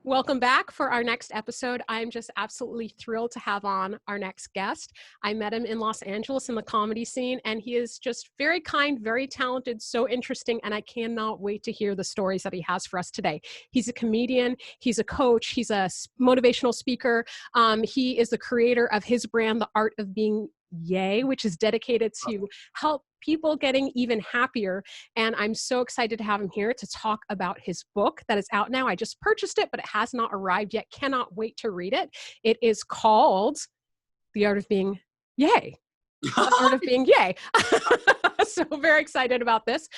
Welcome back for our next episode. I'm just absolutely thrilled to have on our next guest. I met him in Los Angeles in the comedy scene, and he is just very kind, very talented, so interesting, and I cannot wait to hear the stories that he has for us today. He's a comedian, he's a coach, he's a motivational speaker. He is the creator of his brand, The Art of Being Yay, which is dedicated to help people getting even happier. And I'm so excited to have him here to talk about his book that is out now. I just purchased it, but it has not arrived yet. Cannot wait to read it. It is called The Art of Being Yay. The Art of Being Yay. So very excited about this.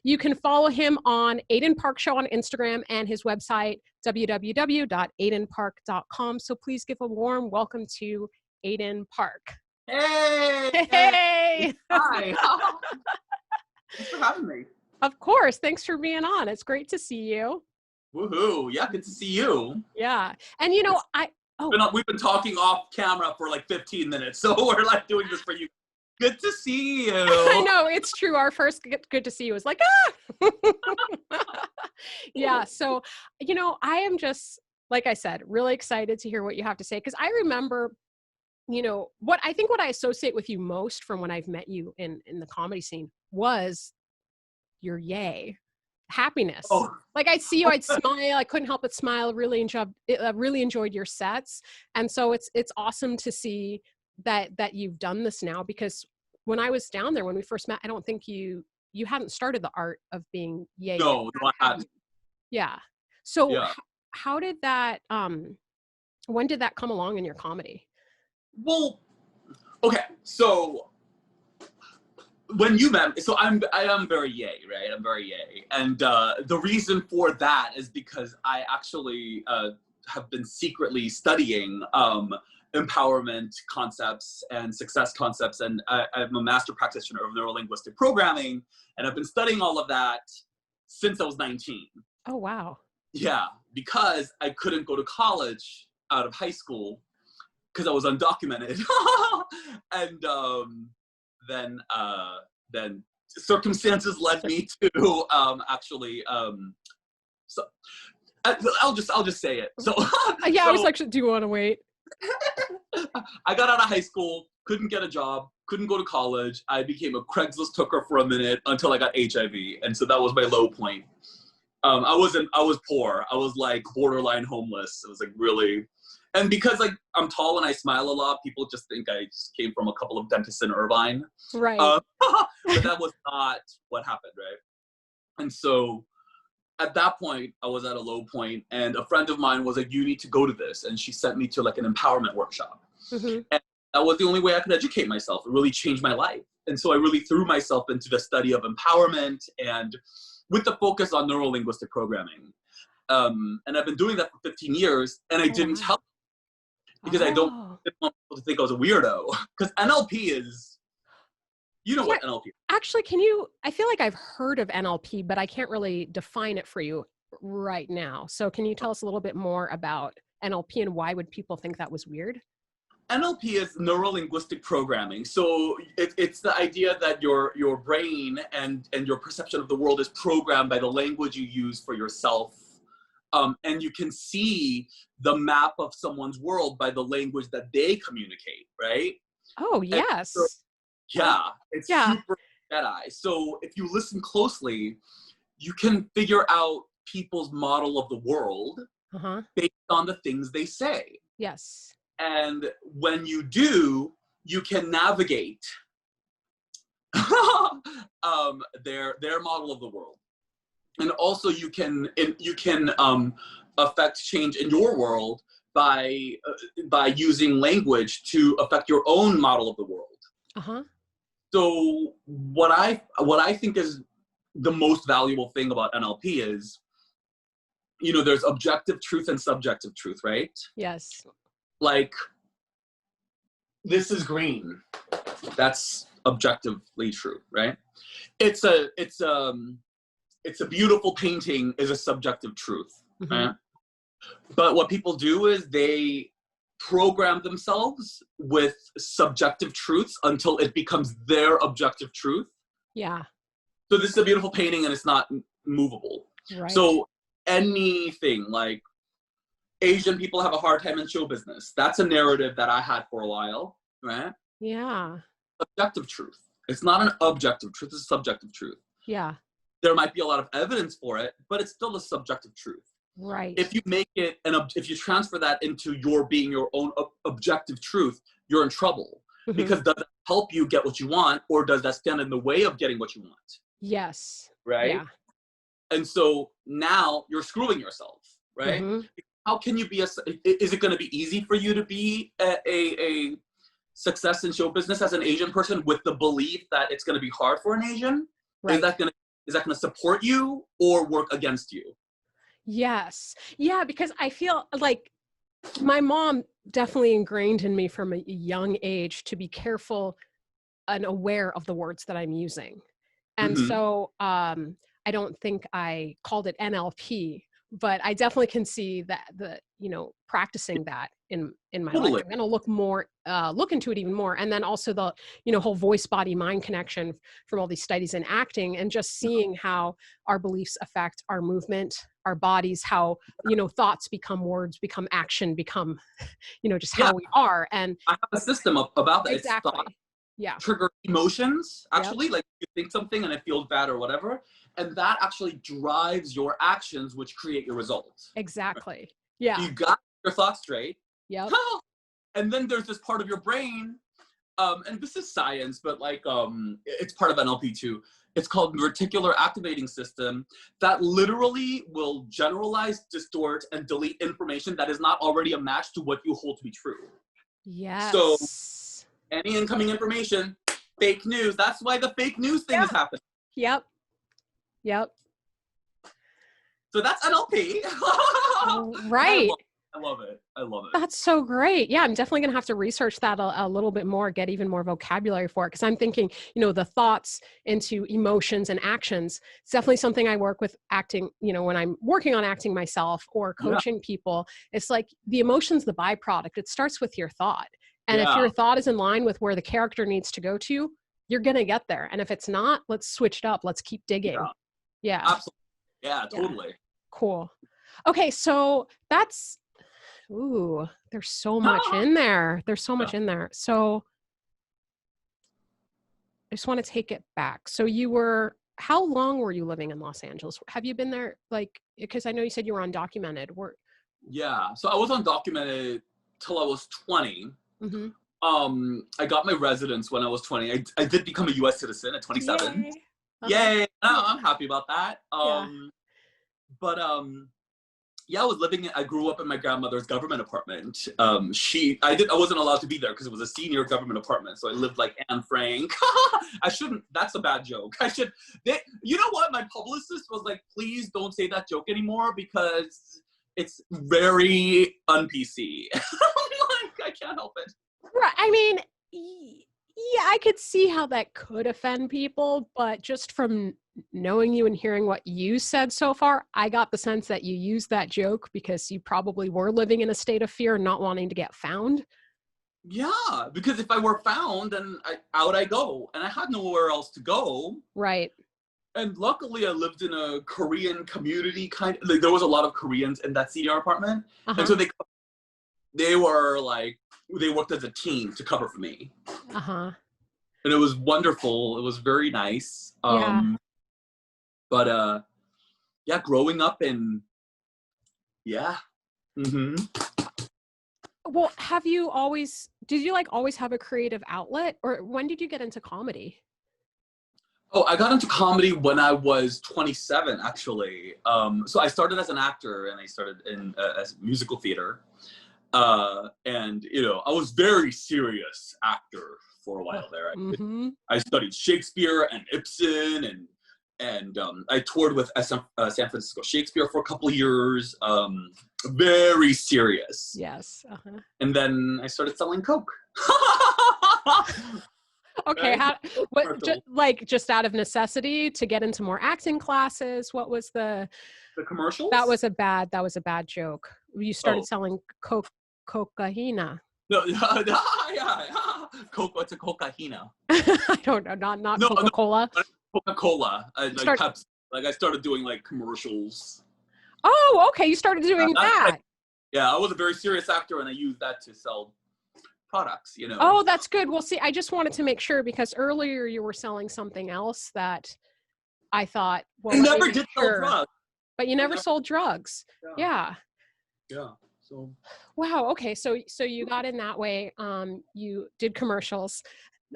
You can follow him on Aidan Park Show on Instagram and his website, www.aidanpark.com. So please give a warm welcome to Aidan Park. Hey! Hey! Hi! Thanks for having me. Of course. Thanks for being on. It's great to see you. Woohoo! Yeah, good to see you. Yeah. And you know, we've been talking off camera for like 15 minutes, so we're like doing this for you. Good to see you. I know, it's true. Our first good to see you was like, Yeah. So, you know, I am just, like I said, really excited to hear what you have to say. Because I remember, you know, what I associate with you most from when I've met you in the comedy scene was your yay, happiness. Oh. Like I'd see you, I'd smile. I couldn't help but smile. Really enjoyed your sets. And so it's awesome to see that you've done this now, because when I was down there, when we first met, I don't think you hadn't started The Art of Being Yay. No, I hadn't. Yeah. So Yeah. How did that, when did that come along in your comedy? Well, okay, so when you met, so I am very yay, right? I'm very yay. And the reason for that is because I actually have been secretly studying empowerment concepts and success concepts. And I'm a master practitioner of neurolinguistic programming. And I've been studying all of that since I was 19. Oh, wow. Yeah, because I couldn't go to college out of high school because I was undocumented. And then circumstances led me to so I'll just say it. So yeah, I was like, do you want to wait? I got out of high school, couldn't get a job, couldn't go to college. I became a Craigslist hooker for a minute until I got HIV, and so that was my low point. I was poor. I was like borderline homeless. It was like really. And because like I'm tall and I smile a lot, people just think I just came from a couple of dentists in Irvine. Right. But that was not what happened, right? And so at that point, I was at a low point, and a friend of mine was like, you need to go to this. And she sent me to like an empowerment workshop. Mm-hmm. And that was the only way I could educate myself. It really changed my life. And so I really threw myself into the study of empowerment, and with the focus on neurolinguistic programming. And I've been doing that for 15 years, and I didn't help. Because I didn't want people to think I was a weirdo. Because NLP is, you know what NLP is. Actually, I feel like I've heard of NLP, but I can't really define it for you right now. So can you tell us a little bit more about NLP and why would people think that was weird? NLP is neuro-linguistic programming. So it's the idea that your brain and your perception of the world is programmed by the language you use for yourself. And you can see the map of someone's world by the language that they communicate, right? Oh, yes. So, it's super Jedi. So if you listen closely, you can figure out people's model of the world based on the things they say. Yes. And when you do, you can navigate their model of the world. And also you can affect change in your world by using language to affect your own model of the world. So what I think is the most valuable thing about NLP is, you know, there's objective truth and subjective truth, right? Yes. Like, this is green. That's objectively true, right? It's a beautiful painting is a subjective truth. Right? But what people do is they program themselves with subjective truths until it becomes their objective truth. Yeah. So this is a beautiful painting and it's not movable. Right. So anything like Asian people have a hard time in show business. That's a narrative that I had for a while, right? Yeah. Subjective truth. It's not an objective truth, it's a subjective truth. Yeah. There might be a lot of evidence for it, but it's still a subjective truth. Right. If you make it, if you transfer that into your being your own objective truth, you're in trouble. Mhm. Because does that help you get what you want, or does that stand in the way of getting what you want? Yes. Right? Yeah. And so now you're screwing yourself, right? Mhm. How can you be is it going to be easy for you to be a success in show business as an Asian person with the belief that it's going to be hard for an Asian? Right. Is that going to support you or work against you? Yes. Yeah, because I feel like my mom definitely ingrained in me from a young age to be careful and aware of the words that I'm using. And Mhm. so I don't think I called it NLP, but I definitely can see that practicing that in my life. Totally. I'm going to look into it even more. And then also the, whole voice, body, mind connection from all these studies in acting, and just seeing how our beliefs affect our movement, our bodies, how, thoughts become words, become action, become, just Yeah. how we are. And I have a system about that. exactly. It's thought Yeah. trigger emotions, Yep. actually. Like you think something and it feels bad or whatever. And that actually drives your actions, which create your results. Exactly. Yeah. You got your thoughts straight. Yep. And then there's this part of your brain, and this is science, but like it's part of NLP too. It's called reticular activating system, that literally will generalize, distort, and delete information that is not already a match to what you hold to be true. Yes. So any incoming information, fake news. That's why the fake news thing is happening. Yep. So that's NLP. Right. I love it. That's so great. Yeah, I'm definitely going to have to research that a little bit more, get even more vocabulary for it. Because I'm thinking, the thoughts into emotions and actions. It's definitely something I work with acting, when I'm working on acting myself or coaching people. It's like the emotion's the byproduct. It starts with your thought. And if your thought is in line with where the character needs to go to, you're going to get there. And if it's not, let's switch it up. Let's keep digging. Yeah. Absolutely. Yeah, totally. Yeah. Cool. Okay. So that's, there's so much in there. So I just want to take it back. So how long were you living in Los Angeles? Have you been there, because I know you said you were undocumented. Yeah. So I was undocumented till I was 20. Mm-hmm. I got my residence when I was 20. I did become a US citizen at 27. Yay. Yay. I'm happy about that. But I grew up in my grandmother's government apartment. I wasn't allowed to be there because it was a senior government apartment. So I lived like Anne Frank. That's a bad joke. You know what? My publicist was like, please don't say that joke anymore because it's very un-PC. I'm like, I can't help it. Right. I mean, yeah, I could see how that could offend people, but just from knowing you and hearing what you said so far, I got the sense that you used that joke because you probably were living in a state of fear and not wanting to get found. Yeah, because if I were found, then out I go, and I had nowhere else to go. Right. And luckily, I lived in a Korean community. There was a lot of Koreans in that senior apartment, and so they worked as a team to cover for me. And it was wonderful. It was very nice. But growing up in Well, did you always have a creative outlet, or when did you get into comedy? Oh, I got into comedy when I was 27, actually. So I started as an actor, and I started in as musical theater. And I was very serious actor for a while there. I studied Shakespeare and Ibsen, and I toured with San Francisco Shakespeare for a couple of years. Very serious. Yes. And then I started selling Coke. Okay. Just out of necessity to get into more acting classes? What was the commercials? That was a bad joke. You started selling cocaina. No, yeah. Coke. What's a cocaina? I don't know. Not Coca-Cola. Coca-Cola. I started doing commercials. Oh, okay. You started doing that. Yeah, I was a very serious actor, and I used that to sell products, you know. Oh, that's good. Well, see, I just wanted to make sure, because earlier you were selling something else that I thought, well, I let me never make did sell sure. drugs. But you never sold drugs. Yeah. Yeah. Yeah. So. Wow. Okay. So you got in that way. You did commercials,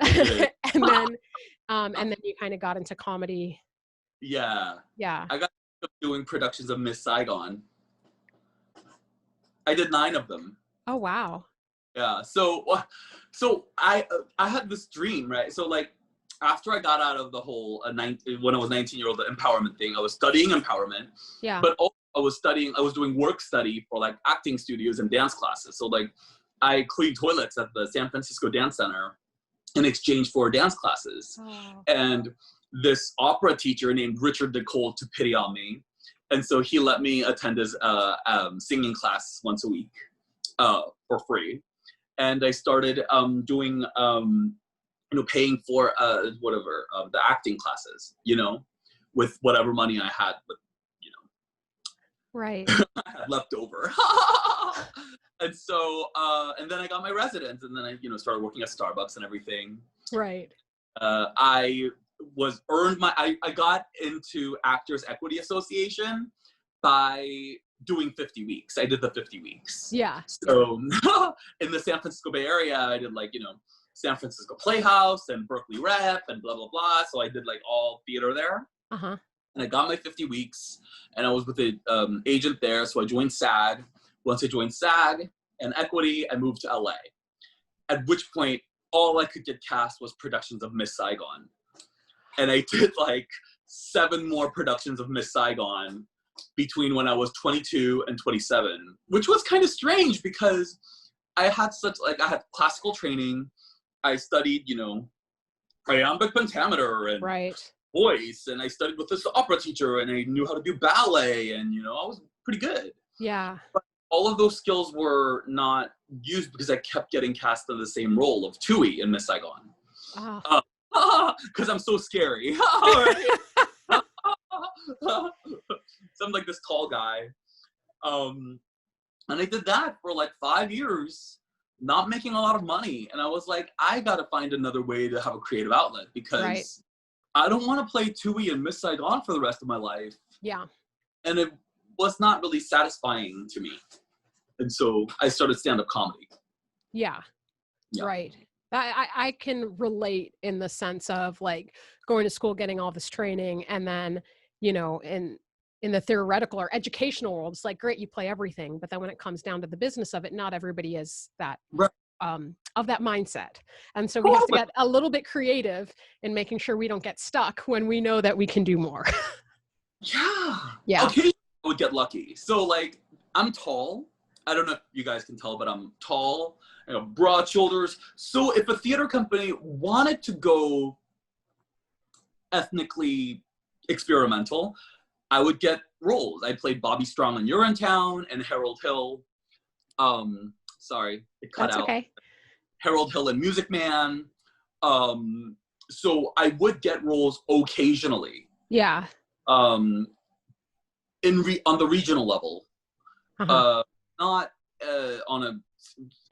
I did. and then you kind of got into comedy. Yeah. Yeah. I got doing productions of Miss Saigon. I did 9 of them. Oh, wow. Yeah. So I had this dream, right? So like after I got out of the whole when I was 19-year-old, the empowerment thing, I was studying empowerment. Yeah. But also I was doing work study for like acting studios and dance classes. So like I cleaned toilets at the San Francisco Dance Center in exchange for dance classes. Oh. And this opera teacher named Richard Nicole took pity on me. And so he let me attend his singing class once a week for free. And I started doing, paying for the acting classes, with whatever money I had, but, Right. I had left over. And so, and then I got my residence, and then I, started working at Starbucks and everything. Right. I got into Actors Equity Association by doing 50 weeks. I did the 50 weeks. Yeah. So in the San Francisco Bay Area, I did San Francisco Playhouse and Berkeley Rep and blah, blah, blah. So I did all theater there. Uh-huh. And I got my 50 weeks, and I was with an agent there. So I joined SAG. Once I joined SAG and Equity, I moved to LA. At which point, all I could get cast was productions of Miss Saigon. And I did 7 more productions of Miss Saigon between when I was 22 and 27, which was kind of strange because I had I had classical training. I studied, iambic pentameter and right. voice, and I studied with this opera teacher, and I knew how to do ballet, and, I was pretty good. Yeah. But all of those skills were not used because I kept getting cast in the same role of Tui in Miss Saigon. Because I'm so scary. So I'm this tall guy. And I did that for 5 years, not making a lot of money. And I was I got to find another way to have a creative outlet because right. I don't want to play Tui and Miss Saigon for the rest of my life. Yeah. And it was not really satisfying to me. And so I started stand-up comedy. Yeah. Right. I can relate in the sense of going to school, getting all this training, and then, in the theoretical or educational world, it's great, you play everything. But then when it comes down to the business of it, not everybody is that, right. Of that mindset. And so we have to get a little bit creative in making sure we don't get stuck when we know that we can do more. Yeah. Okay. I would get lucky. So I'm tall. I don't know if you guys can tell, but I'm tall, broad shoulders. So if a theater company wanted to go ethnically experimental, I would get roles. I played Bobby Strong in Urinetown and Harold Hill. Sorry, it cut out. Okay. Harold Hill in Music Man. So I would get roles occasionally. Yeah. On the regional level. Uh-huh. Not on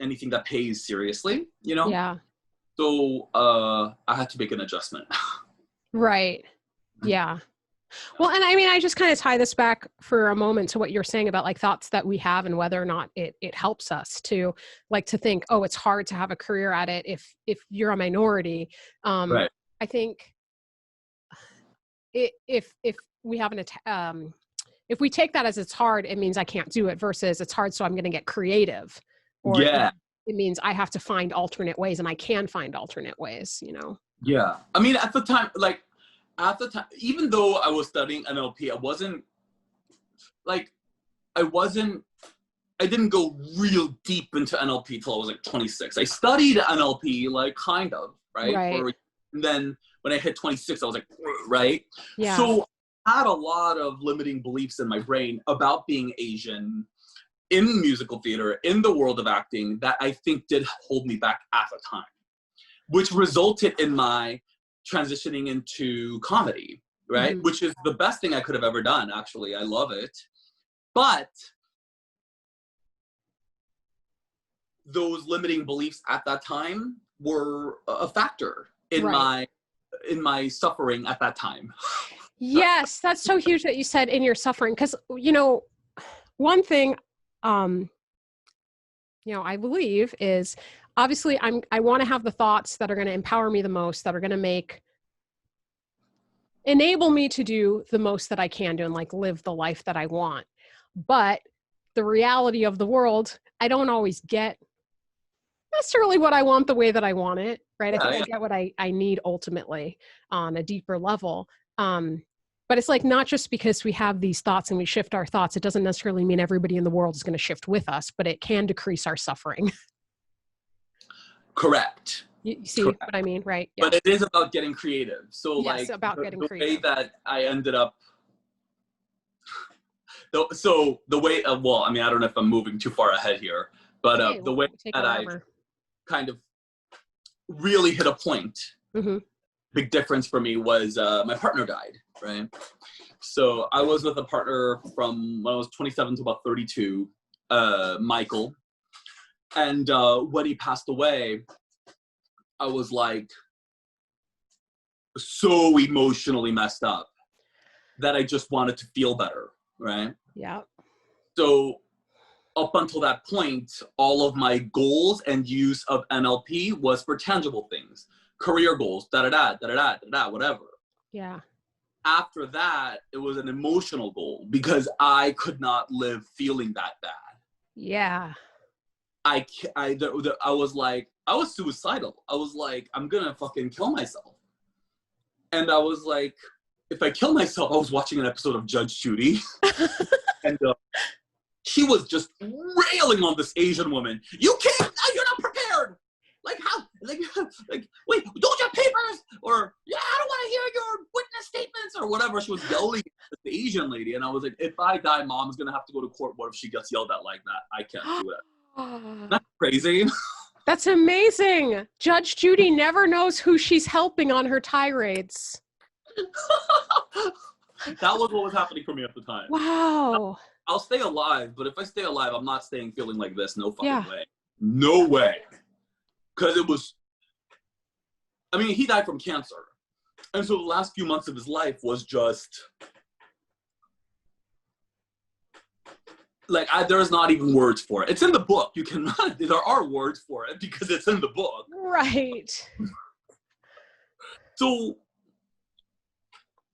anything that pays seriously, Yeah. So I had to make an adjustment. Right. Yeah. Well, and I just kind of tie this back for a moment to what you're saying about thoughts that we have and whether or not it helps us to to think, oh, it's hard to have a career at it if you're a minority. Right. I think if we have if we take that as it's hard, it means I can't do it versus it's hard, so I'm going to get creative. Or it means I have to find alternate ways, and I can find alternate ways, Yeah. I mean, at the time, even though I was studying NLP, I didn't go real deep into NLP till I was 26. I studied NLP, kind of, right? Right. And then when I hit 26, I was right? Yeah. So I had a lot of limiting beliefs in my brain about being Asian in musical theater, in the world of acting, that I think did hold me back at the time, which resulted in my transitioning into comedy, right? Mm-hmm. Which is the best thing I could have ever done, actually. I love it. But those limiting beliefs at that time were a factor in Right. my suffering at that time. Yes, that's so huge that you said in your suffering, because, one thing, I believe is, obviously I want to have the thoughts that are going to empower me the most, that are going to enable me to do the most that I can do and like live the life that I want. But the reality of the world, I don't always get necessarily what I want the way that I want it, right? I Yeah, think I yeah. get what I need ultimately on a deeper level. But it's like, not just because we have these thoughts and we shift our thoughts, it doesn't necessarily mean everybody in the world is going to shift with us, but it can decrease our suffering. Correct. You see Correct. what I mean, right? Yeah. But it is about getting creative. So Yes, like about getting the way creative. that I ended up, so the way, well, I mean, I don't know if I'm moving too far ahead here, but Hey, the well, way take it that I wherever. kind of really hit a point, Mm-hmm. big difference for me was my partner died, right? So I was with a partner from when I was 27 to about 32, Michael. And when he passed away, I was like so emotionally messed up that I just wanted to feel better, right? Yeah. So up until that point, all of my goals and use of NLP was for tangible things, career goals, whatever. Yeah. After that, it was an emotional goal because I could not live feeling that bad. Yeah. I was like, I was suicidal. I was like, I'm gonna fucking kill myself. And I was like, if I kill myself, I was watching an episode of Judge Judy, and she was just railing on this Asian woman. You can't, you're not prepared. Like how, like, wait, don't you have papers? Or, yeah, I don't want to hear your witness statements or whatever. She was yelling at the Asian lady. And I was like, if I die, mom's going to have to go to court. What if she gets yelled at like that? I can't do it. Not crazy. That's amazing. Judge Judy never knows who she's helping on her tirades. That was what was happening for me at the time. Wow. I'll stay alive, but if I stay alive, I'm not staying feeling like this. No fucking Yeah. way. No way. Because it was, I mean, he died from cancer. And so the last few months of his life was just, like, there's not even words for it. It's in the book. You cannot, there are words for it because it's in the book. Right. So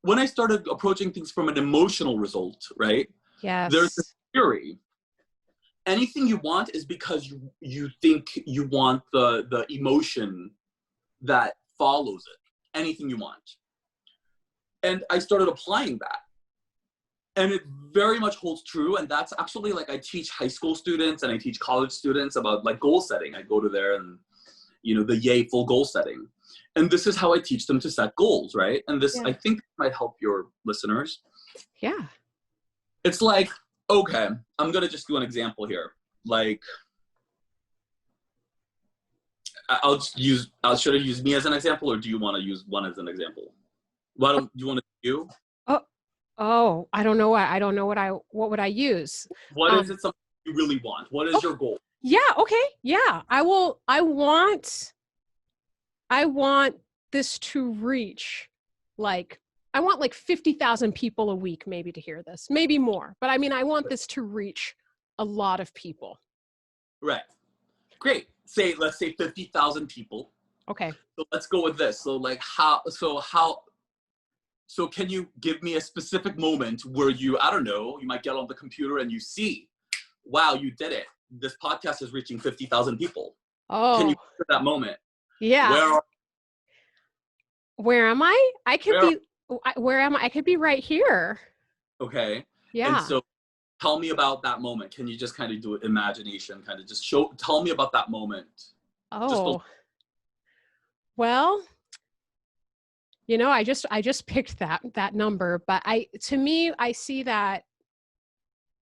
when I started approaching things from an emotional result, right? There's a Yes. theory. Anything you want is because you think you want the emotion that follows it. Anything you want. And I started applying that. And it very much holds true. And that's actually, like, I teach high school students and I teach college students about like goal setting. I go to there and, the yay full goal setting. And this is how I teach them to set goals, right? And this, Yeah. I think, might help your listeners. Yeah. It's like, okay, I'm going to just do an example here. Like, should I use me as an example, or do you want to use one as an example? Why don't you want to do? Oh, I don't know what would I use? What is it something you really want? What is your goal? Yeah. Okay. Yeah. I want this to reach, like, I want like 50,000 people a week maybe to hear this, maybe more. But I mean, I want this to reach a lot of people. Right. Great. Let's say 50,000 people. Okay. So let's go with this. So like so can you give me a specific moment where you might get on the computer and you see, wow, you did it. This podcast is reaching 50,000 people. Oh. Can you picture that moment? Yeah. Where am I? Where am I? I could be right here. Okay. Yeah. And so tell me about that moment. Can you just kind of do it imagination, kind of just tell me about that moment. Oh. Well, I just picked that number, but to me, I see that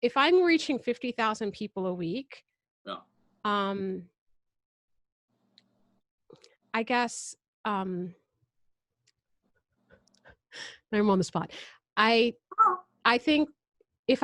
if I'm reaching 50,000 people a week, yeah. I guess, I'm on the spot. I think if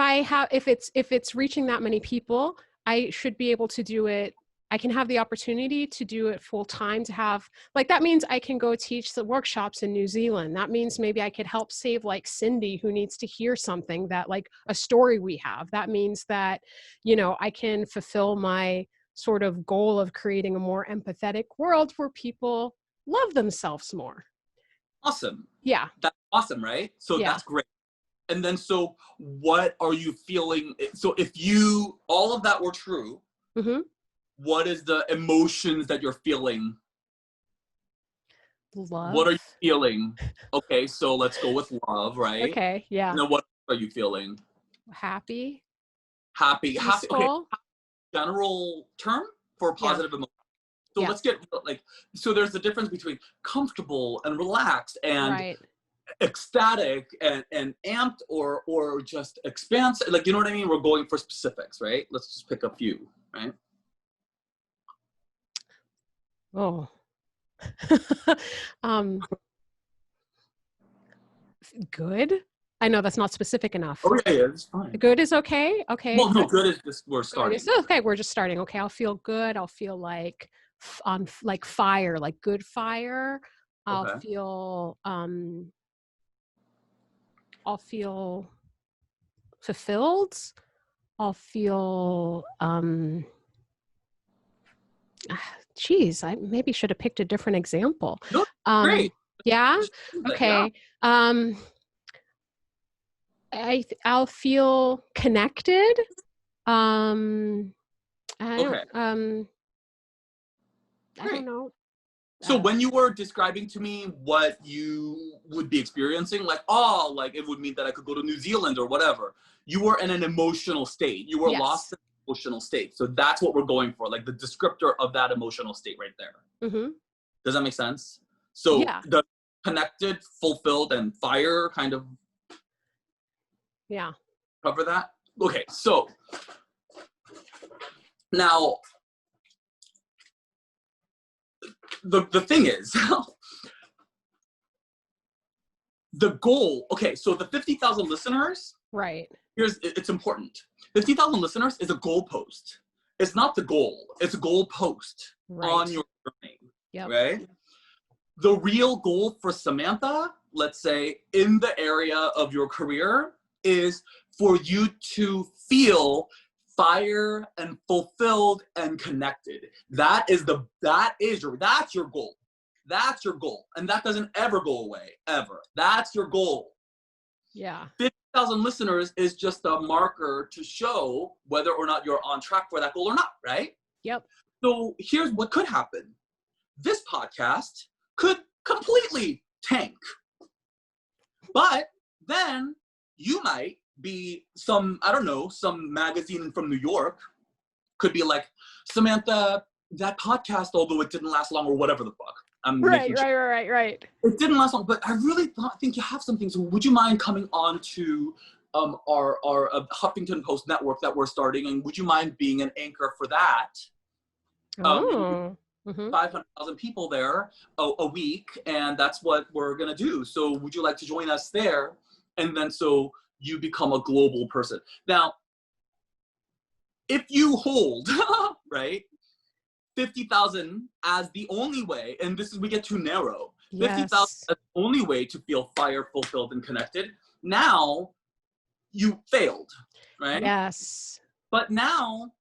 it's reaching that many people, I should be able to do it I can have the opportunity to do it full time, to have, like, that means I can go teach the workshops in New Zealand. That means maybe I could help save like Cindy, who needs to hear something, that like a story we have. That means that, I can fulfill my sort of goal of creating a more empathetic world where people love themselves more. Awesome. Yeah. That's awesome, right? So Yeah. that's great. And then, so what are you feeling? So if all of that were true, Mm-hmm. what is the emotions that you're feeling? Love. What are you feeling? Okay, so let's go with love, right? Okay. Yeah. And then what are you feeling? Happy. Happy. Happy. Okay. Peaceful. General term for Yeah. positive emotion. So Yeah. let's get like, so there's a difference between comfortable and relaxed and Right. ecstatic and amped or just expansive. Like, you know what I mean? We're going for specifics, right? Let's just pick a few, right? Oh. Good. I know that's not specific enough. Oh yeah, it's fine. Good is okay. Okay. Well, no, good is just we're Good starting. is okay. We're just starting. Okay. I'll feel good. I'll feel like on like fire, like good fire. I'll Okay. feel fulfilled. I'll feel geez, I maybe should have picked a different example. No, great. Yeah. Okay. Yeah. I'll feel connected. I Okay. don't, I don't Great. know. So when you were describing to me what you would be experiencing, like, oh, like it would mean that I could go to New Zealand or whatever, you were in an emotional state. You were Yes. lost in an emotional state. So that's what we're going for, like the descriptor of that emotional state right there. Mm-hmm. Does that make sense? So Yeah. the connected, fulfilled, and fire kind of cover that? Okay, so now the thing is, the goal, okay, so the 50,000 listeners, Right. it's important. 50,000 listeners is a goalpost. It's not the goal. It's a goalpost on your journey, right? The real goal for Samantha, let's say, in the area of your career is for you to feel fire and fulfilled and connected. That's your goal. That's your goal. And that doesn't ever go away, ever. That's your goal. Yeah. 50,000 listeners is just a marker to show whether or not you're on track for that goal or not, right? Yep. So here's what could happen. This podcast could completely tank. But then you might be some magazine from New York could be like, Samantha, that podcast, although it didn't last long or whatever the fuck. Right. It didn't last long, but I really think you have something. So would you mind coming on to our Huffington Post network that we're starting? And would you mind being an anchor for that? 500,000 people there a week, and that's what we're gonna do. So would you like to join us there? And then so you become a global person. Now, if you hold, right, 50,000 as the only way, and we get too narrow. 50,000 as the only way to feel fire, fulfilled, and connected. Now you failed, right? Yes. But now,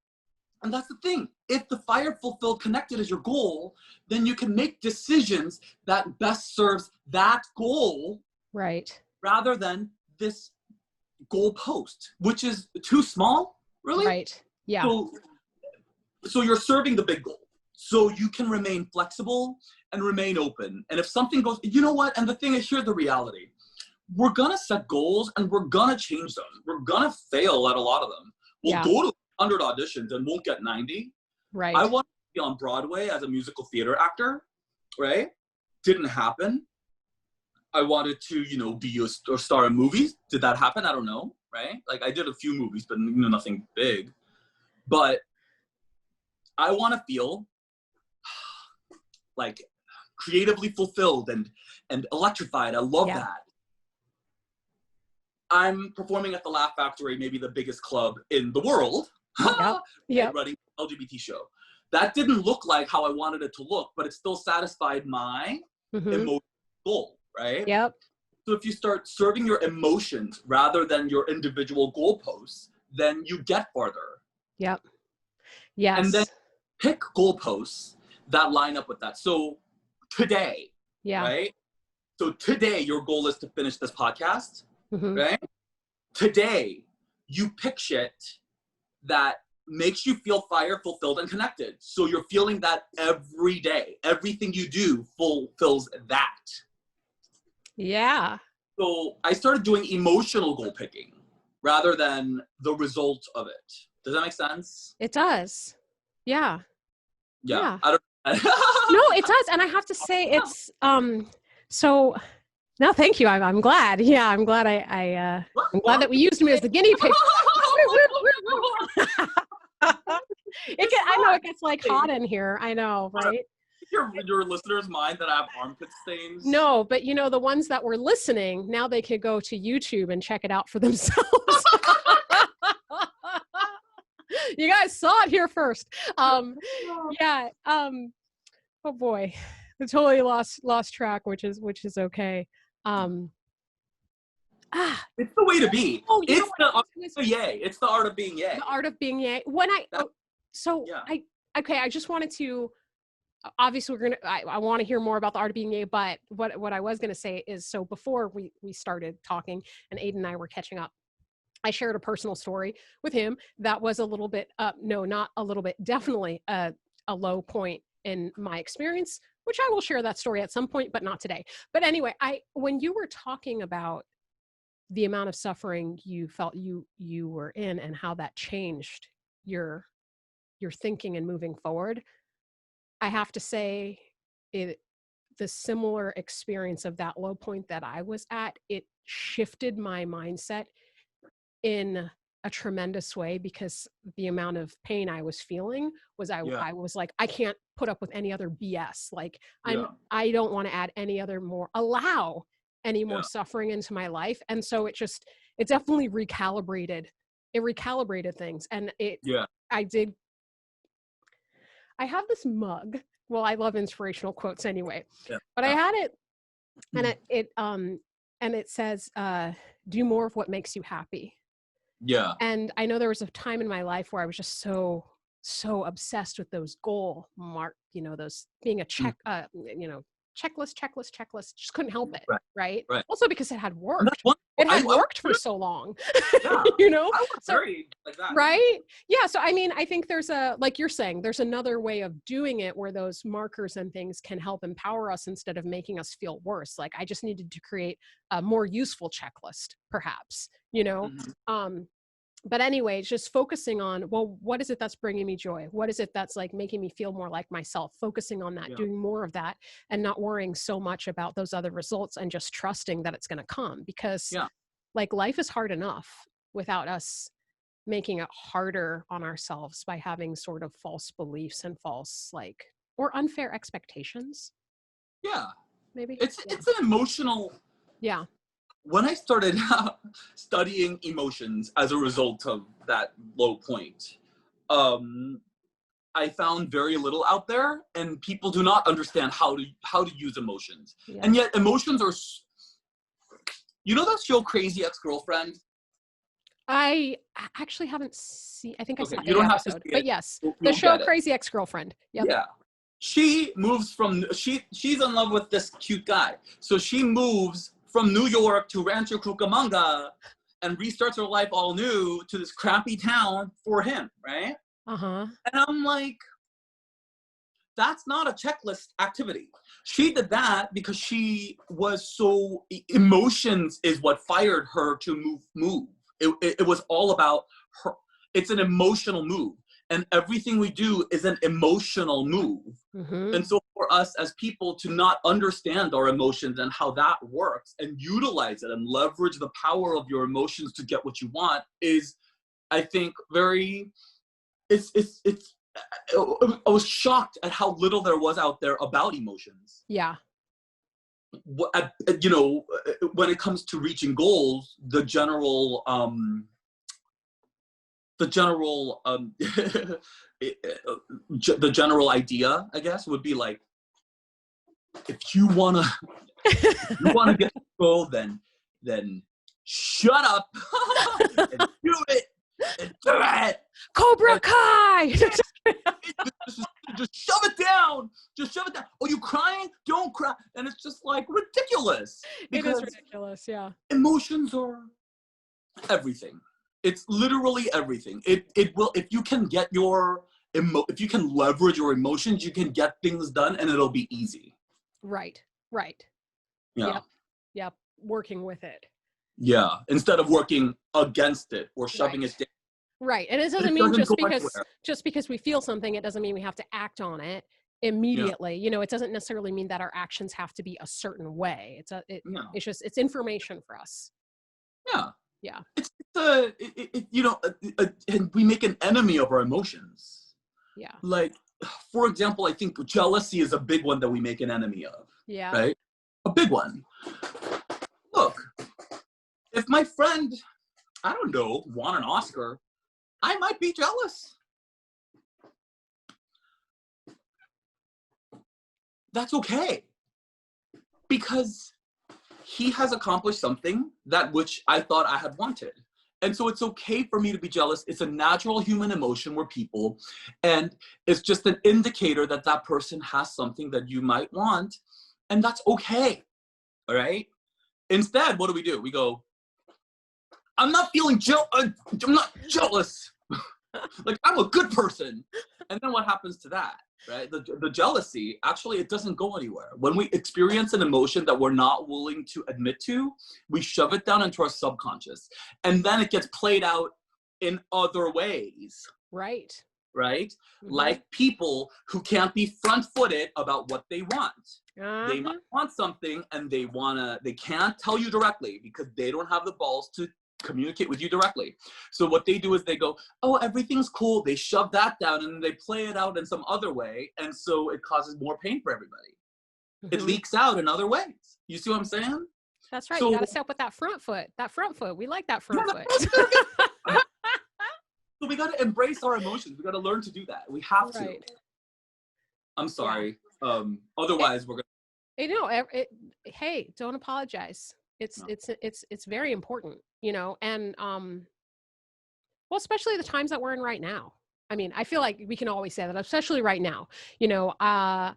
and that's the thing, if the fire, fulfilled, connected is your goal, then you can make decisions that best serves that goal, right? Rather than this goal post, which is too small, really. Right. Yeah. So you're serving the big goal. So you can remain flexible and remain open. And if something goes, you know what? And the thing is, here's the reality. We're gonna set goals and we're gonna change them. We're gonna fail at a lot of them. We'll go to 100 auditions and won't get 90. Right. I wanted to be on Broadway as a musical theater actor, right? Didn't happen. I wanted to, be a star in movies. Did that happen? I don't know, right? Like I did a few movies, but nothing big. But I want to feel like creatively fulfilled and electrified. I love that. I'm performing at the Laugh Factory, maybe the biggest club in the world. Yeah. Running an LGBT show. that didn't look like how I wanted it to look, but it still satisfied my emotional goal, right? Yep. So if you start serving your emotions rather than your individual goalposts, then you get farther. Yep. And then Yes. pick goalposts that line up with that. So today, Yeah. right? So today, your goal is to finish this podcast, Mm-hmm. right? Today, you pick shit that makes you feel fire, fulfilled, and connected. So you're feeling that every day. Everything you do fulfills that. Yeah. So I started doing emotional goal picking rather than the result of it. Does that make sense? It does. Yeah. Yeah. Yeah. I don't. No, it does. And I have to say it's, so no, thank you. I'm glad. Yeah. I'm glad I'm glad that we used me as the guinea pig. I know it gets like hot in here. I know, right? Your listeners mind that I have armpit stains? No, but you know, the ones that were listening, now they could go to YouTube and check it out for themselves. You guys saw it here first. Yeah. Oh boy, I totally lost track, which is okay. It's the way to be. Oh, you It's know the art of yay. It's the art of being yay. the art of being yay. I just wanted to, obviously I want to hear more about the art of being yay, but what I was going to say is, so before we started talking and Aidan and I were catching up, I shared a personal story with him that was a little bit, no, not a little bit, definitely a low point in my experience, which I will share that story at some point, but not today. But anyway, when you were talking about the amount of suffering you felt you were in and how that changed your thinking and moving forward, I have to say the similar experience of that low point that I was at, it shifted my mindset in a tremendous way, because the amount of pain I was feeling was I was like, I can't put up with any other BS. Like I don't want to allow any more suffering into my life. And so it definitely recalibrated things. And I have this mug. Well, I love inspirational quotes anyway, but I had it, and it says, do more of what makes you happy. Yeah. And I know there was a time in my life where I was just so obsessed with those goal those being a checklist, just couldn't help it. Right. Also because it had worked. It had worked for so long. I was very like that. Right. Yeah. So, I mean, I think there's like you're saying, there's another way of doing it where those markers and things can help empower us instead of making us feel worse. Like I just needed to create a more useful checklist, perhaps, but anyway, just focusing on, well, what is it that's bringing me joy? What is it that's like making me feel more like myself? Focusing on that, doing more of that, and not worrying so much about those other results, and just trusting that it's going to come, because like life is hard enough without us making it harder on ourselves by having sort of false beliefs and false or unfair expectations. Yeah. Maybe. It's an emotional. Yeah. When I started studying emotions as a result of that low point, I found very little out there, and people do not understand how to use emotions. Yeah. And yet emotions are, that show Crazy Ex-Girlfriend? I actually haven't seen. I think I saw you don't have episode, to see but it. yes, the show Crazy Ex-Girlfriend. Yep. Yeah. She moves from, she's in love with this cute guy. So she moves from New York to Rancho Cucamonga and restarts her life all new to this crappy town for him, right? Uh-huh. And I'm like, that's not a checklist activity. She did that because she was so, emotions is what fired her to move. It was all about her. It's an emotional move. And everything we do is an emotional move. Mm-hmm. And so for us as people to not understand our emotions and how that works and utilize it and leverage the power of your emotions to get what you want is, I think, I was shocked at how little there was out there about emotions. Yeah. When it comes to reaching goals, the general, the general the general idea, I guess, would be like, if you wanna get control, then shut up and do it and do it. Cobra Kai. Just shove it down. Just shove it down. Oh, you crying? Don't cry. And it's just like ridiculous. It is ridiculous, yeah. Emotions are everything. It's literally everything. It will, if you can get if you can leverage your emotions, you can get things done, and it'll be easy. Right. Yeah. Yep. Working with it. Yeah. Instead of working against it or shoving it down. Right. And it doesn't mean just because we feel something, it doesn't mean we have to act on it immediately. You know, it doesn't necessarily mean that our actions have to be a certain way. It's just, it's information for us. Yeah. Yeah. And we make an enemy of our emotions. Yeah. Like, for example, I think jealousy is a big one that we make an enemy of. Yeah. Right? A big one. Look, if my friend, I don't know, won an Oscar, I might be jealous. That's okay. Because he has accomplished something that which I thought I had wanted. And so it's okay for me to be jealous. It's a natural human emotion. We're people. And it's just an indicator that that person has something that you might want. And that's okay. All right? Instead, what do? We go, I'm not feeling I'm not jealous. Like, I'm a good person. And then what happens to that? Right? The jealousy, actually, it doesn't go anywhere. When we experience an emotion that we're not willing to admit to, we shove it down into our subconscious. And then it gets played out in other ways. Right. Mm-hmm. Like people who can't be front-footed about what they want. Uh-huh. They might want something and they can't tell you directly because they don't have the balls to communicate with you directly. So what they do is they go, oh, everything's cool. They shove that down and they play it out in some other way. And so it causes more pain for everybody. Mm-hmm. It leaks out in other ways. You see what I'm saying? That's right. So, you got to step with that front foot. We like that front foot. So we got to embrace our emotions. We got to learn to do that. We have to. I'm sorry. Yeah. Otherwise we're going to. Hey, don't apologize. It's very important, you know, and well, especially the times that we're in right now. I mean, I feel like we can always say that, especially right now. You know, I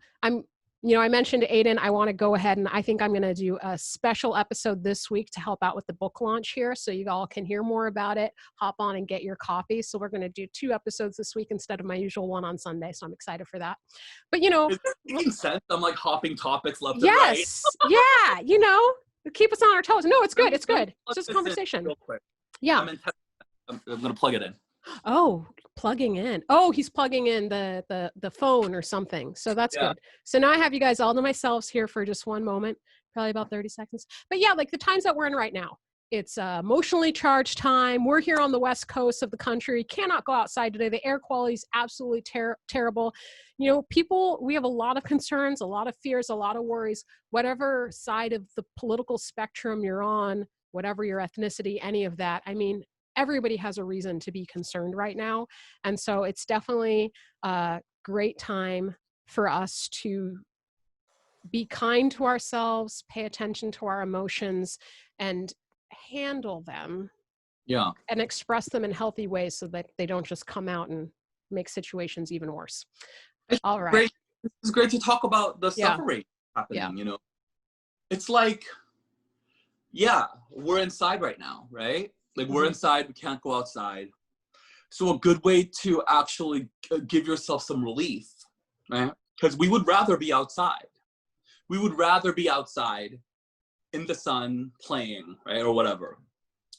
mentioned to Aidan, I want to go ahead and I think I'm going to do a special episode this week to help out with the book launch here, so you all can hear more about it. Hop on and get your copy. So we're going to do 2 episodes this week instead of my usual one on Sunday. So I'm excited for that. But you know, is it making sense? I'm like hopping topics left and right. Yes. Yeah. You know. Keep us on our toes. No, it's good. It's good. It's just a conversation. Real quick. Yeah. I'm going to plug it in. Oh, plugging in. Oh, he's plugging in the phone or something. So that's good. So now I have you guys all to myself here for just one moment, probably about 30 seconds. But yeah, like the times that we're in right now, it's emotionally charged time. We're here on the West Coast of the country. Cannot go outside today. The air quality is absolutely terrible. You know, we have a lot of concerns, a lot of fears, a lot of worries. Whatever side of the political spectrum you're on, whatever your ethnicity, any of that. I mean, everybody has a reason to be concerned right now. And so it's definitely a great time for us to be kind to ourselves, pay attention to our emotions, and handle them and express them in healthy ways so that they don't just come out and make situations even worse. All right. It's great to talk about the suffering happening, you know. It's like, we're inside right now, right? Like we're inside, we can't go outside. So a good way to actually give yourself some relief, right? Because we would rather be outside. We would rather be outside in the sun playing, right? Or whatever.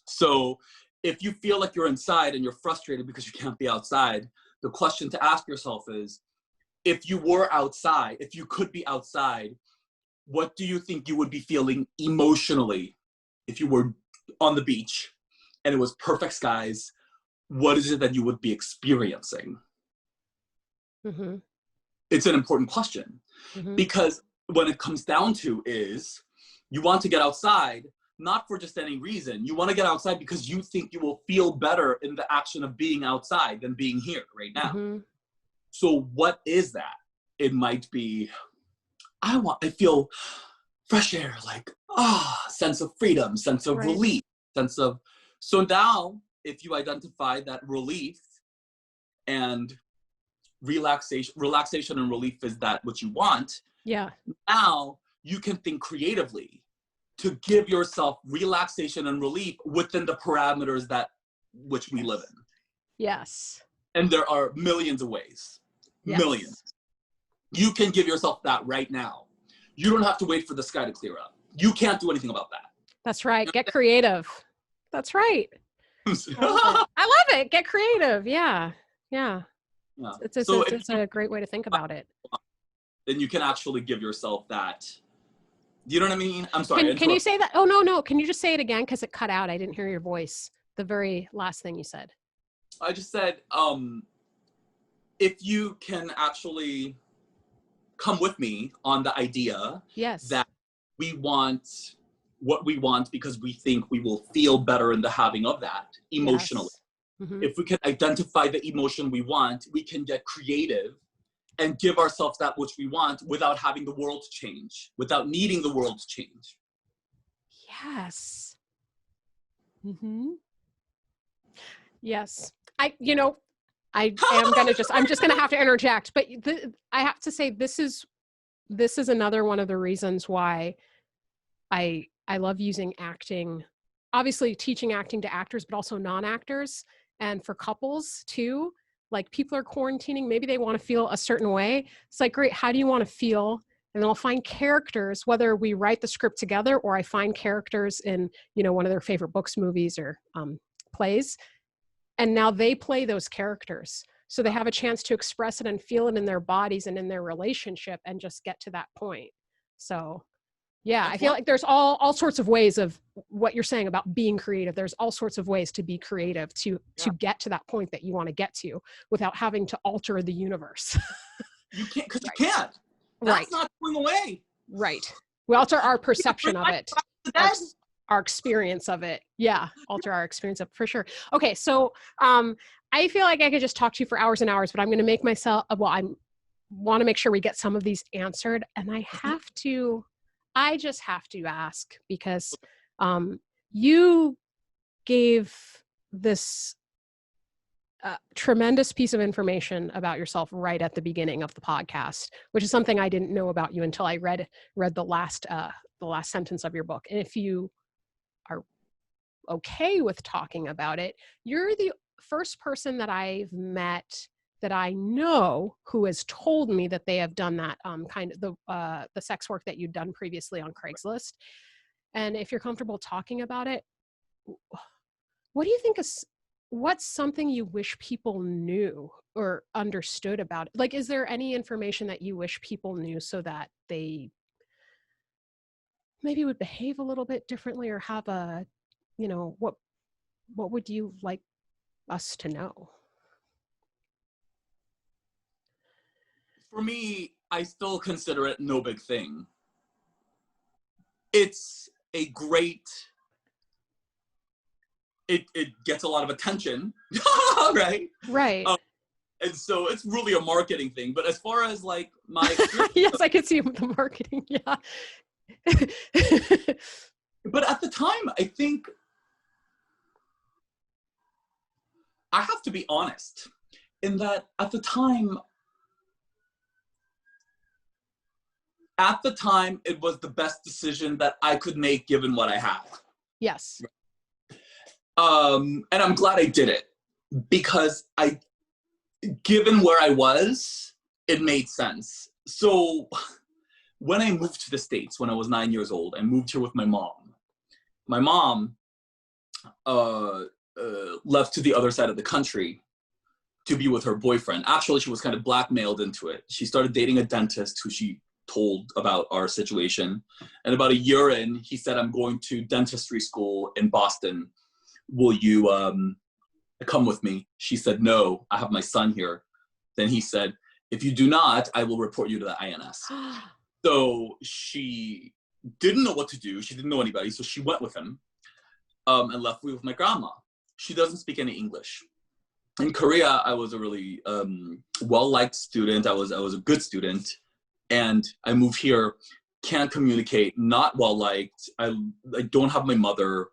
So if you feel like you're inside and you're frustrated because you can't be outside, the question to ask yourself is, if you were outside, if you could be outside, what do you think you would be feeling emotionally if you were on the beach and it was perfect skies? What is it that you would be experiencing? Mm-hmm. It's an important question because when it comes down to is you want to get outside, not for just any reason. You want to get outside because you think you will feel better in the action of being outside than being here right now. Mm-hmm. So what is that? It might be, I feel fresh air, like, sense of freedom, sense of relief, so now if you identify that relief and relaxation and relief is that what you want, now you can think creatively to give yourself relaxation and relief within the parameters that which we live in. Yes. And there are millions of ways. Millions. You can give yourself that right now. You don't have to wait for the sky to clear up. You can't do anything about that. That's right. Get creative. That's right. I love it. Get creative. Yeah. It's a great way to think about it. Then you can actually give yourself that. You know what I mean? I'm sorry. Can you say that? Oh, no. Can you just say it again? Because it cut out. I didn't hear your voice. The very last thing you said. I just said, if you can actually come with me on the idea that we want what we want because we think we will feel better in the having of that emotionally. Mm-hmm. If we can identify the emotion we want, we can get creative and give ourselves that which we want without having the world change, without needing the world to change. Yes. Mm-hmm. Yes. I'm just going to have to interject, but I have to say, this is another one of the reasons why I love using acting, obviously teaching acting to actors, but also non-actors and for couples too. Like, people are quarantining, maybe they want to feel a certain way. It's like, great, how do you want to feel? And then I'll find characters, whether we write the script together or I find characters in, one of their favorite books, movies, or plays. And now they play those characters. So they have a chance to express it and feel it in their bodies and in their relationship and just get to that point. So I feel like there's all sorts of ways of what you're saying about being creative. There's all sorts of ways to be creative to get to that point that you want to get to without having to alter the universe. You can't, because you can't. That's not going away. Right. We alter our perception of it. Our experience of it. Alter our experience of it, for sure. Okay. So I feel like I could just talk to you for hours and hours, but I'm going to make myself, I want to make sure we get some of these answered. And I just have to ask, because you gave this tremendous piece of information about yourself right at the beginning of the podcast, which is something I didn't know about you until I read the last sentence of your book. And if you are okay with talking about it, you're the first person that I've met that I know who has told me that they have done that kind of the sex work that you'd done previously on Craigslist. And if you're comfortable talking about it, what do you think what's something you wish people knew or understood about it? Like, is there any information that you wish people knew so that they maybe would behave a little bit differently, or have what would you like us to know? For me, I still consider it no big thing. It's a great, it gets a lot of attention, right? Right. And so it's really a marketing thing. But as far as like my yes, I could see with the marketing. Yeah. But at the time, I think I have to be honest in that at the time, it was the best decision that I could make given what I had. Yes. And I'm glad I did it, because given where I was, it made sense. So when I moved to the States, when I was 9 years old, I moved here with my mom. My mom left to the other side of the country to be with her boyfriend. Actually, she was kind of blackmailed into it. She started dating a dentist who she told about our situation. And about a year in, he said, I'm going to dentistry school in Boston. Will you come with me? She said, no, I have my son here. Then he said, if you do not, I will report you to the INS. So she didn't know what to do. She didn't know anybody, so she went with him, and left me with my grandma. She doesn't speak any English. In Korea, I was a really well-liked student. I was a good student, and I moved here, can't communicate, not well-liked. I don't have my mother.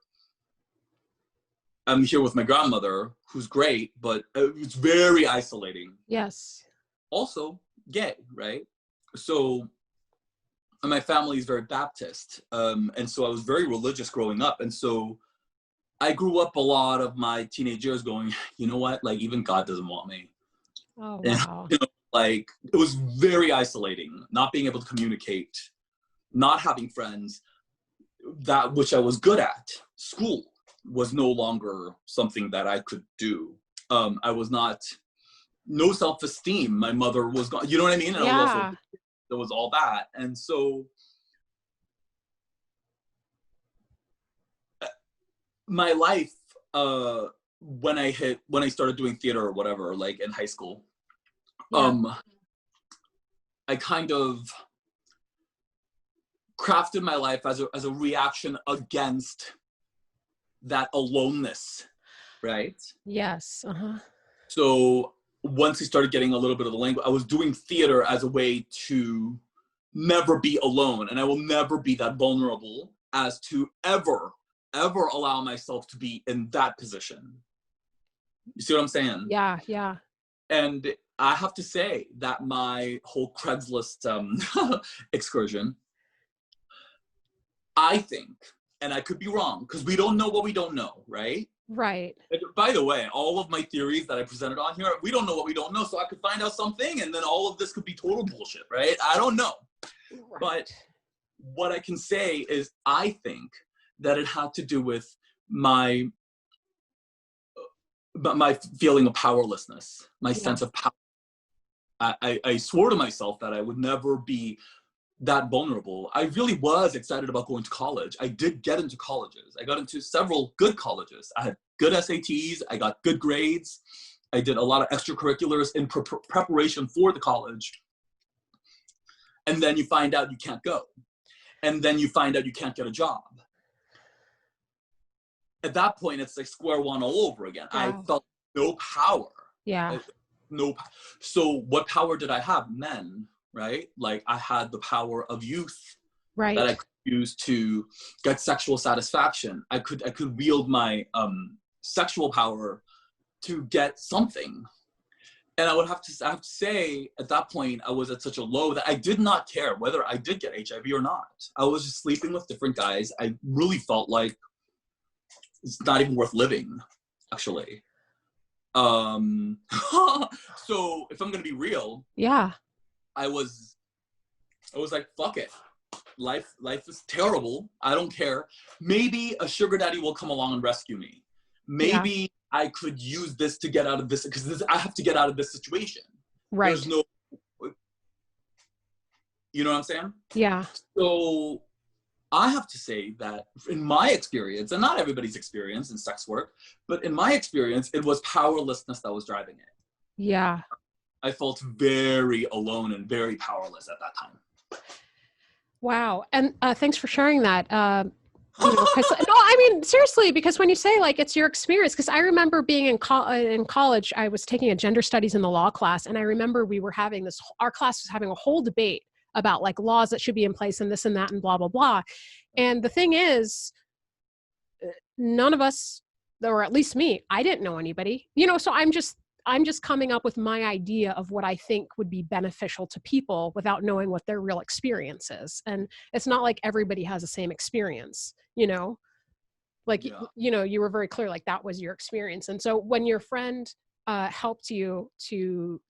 I'm here with my grandmother, who's great, but it's very isolating. Yes. Also, gay, right? So my family is very Baptist, and so I was very religious growing up, and so I grew up a lot of my teenage years going, you know what, like even God doesn't want me. Oh, And, wow. like it was very isolating, not being able to communicate, not having friends. That which I was good at, school, was no longer something that I could do. I was not, no self-esteem. My mother was gone, you know what I mean? And I was also, there was all that. And so my life, when I started doing theater or whatever, like in high school, I kind of crafted my life as a reaction against that aloneness, right? Yes. So once I started getting a little bit of the language, I was doing theater as a way to never be alone, and I will never be that vulnerable as to ever allow myself to be in that position. You see what I'm saying? Yeah, yeah. And I have to say that my whole Craigslist excursion, I think, and I could be wrong, because we don't know what we don't know, right? Right. And by the way, all of my theories that I presented on here, we don't know what we don't know, so I could find out something, and then all of this could be total bullshit, right? I don't know. Right. But what I can say is I think that it had to do with my feeling of powerlessness, my sense of power. I swore to myself that I would never be that vulnerable. I really was excited about going to college. I did get into colleges. I got into several good colleges. I had good SATs. I got good grades. I did a lot of extracurriculars in preparation for the college. And then you find out you can't go. And then you find out you can't get a job. At that point, it's like square one all over again. Wow. I felt no power. Yeah. So what power did I have? Men, right? Like I had the power of youth, right, that I could use to get sexual satisfaction. I could wield my sexual power to get something. And I have to say, at that point, I was at such a low that I did not care whether I did get HIV or not. I was just sleeping with different guys. I really felt like it's not even worth living, actually. So if I'm gonna be real, I was like, fuck it. Life is terrible. I don't care. Maybe a sugar daddy will come along and rescue me. Maybe I could use this to get out of this, because I have to get out of this situation. Right. There's no, you know what I'm saying? Yeah. So I have to say that in my experience, and not everybody's experience in sex work, but in my experience, it was powerlessness that was driving it. Yeah. I felt very alone and very powerless at that time. Wow. And thanks for sharing that. No, I mean, seriously, because when you say like it's your experience, because I remember being in college, I was taking a gender studies in the law class, and I remember we were having our class was having a whole debate about like laws that should be in place and this and that and blah, blah, blah. And the thing is, none of us, or at least me, I didn't know anybody, so I'm just coming up with my idea of what I think would be beneficial to people without knowing what their real experience is. And it's not like everybody has the same experience, like, you were very clear, like that was your experience. And so when your friend helped you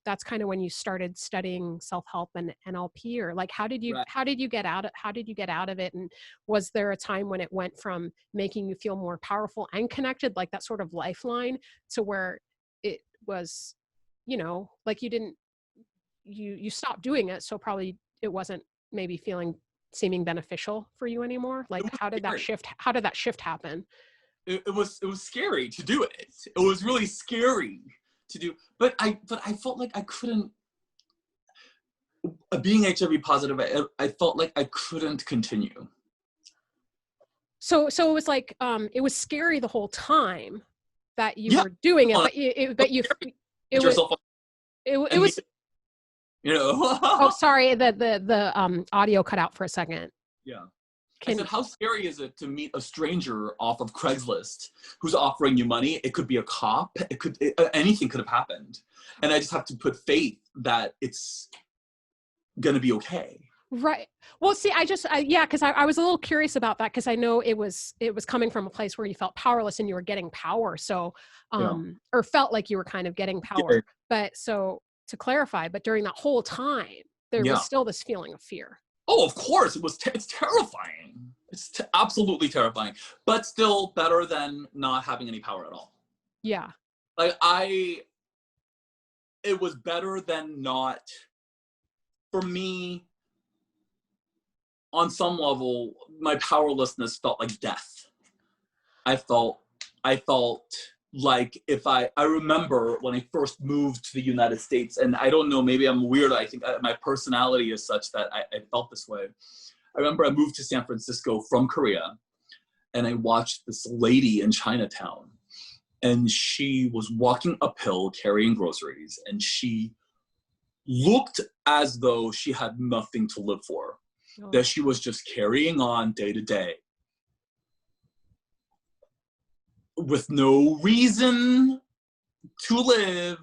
that's kind of when you started studying self-help and NLP, or like, how did you get out of it? And was there a time when it went from making you feel more powerful and connected, like that sort of lifeline, to where it was, like you stopped doing it, so probably it wasn't maybe seeming beneficial for you anymore? Like how did that shift happen? It was scary to do it. It was really scary to do, but I felt like I couldn't, being HIV positive, I felt like I couldn't continue. So it was like, it was scary the whole time that you Yeah. were doing it, Well, but it was, yourself it was, you know. oh, sorry, the audio cut out for a second. Yeah. I said, how scary is it to meet a stranger off of Craigslist who's offering you money? It could be a cop. Anything could have happened. And I just have to put faith that it's going to be okay. Right. Well, see, because I was a little curious about that, because I know it was coming from a place where you felt powerless and you were getting power. So, or felt like you were kind of getting power. Yeah. But so to clarify, but during that whole time, there was still this feeling of fear. Oh, of course. It's terrifying. It's absolutely terrifying, but still better than not having any power at all. Yeah. Like it was better than not, for me, on some level, my powerlessness felt like death. I felt like if I remember when I first moved to the United States, and I don't know, maybe I'm weird. I think my personality is such that I felt this way. I remember I moved to San Francisco from Korea, and I watched this lady in Chinatown, and she was walking uphill carrying groceries, and she looked as though she had nothing to live for, that she was just carrying on day to day with no reason to live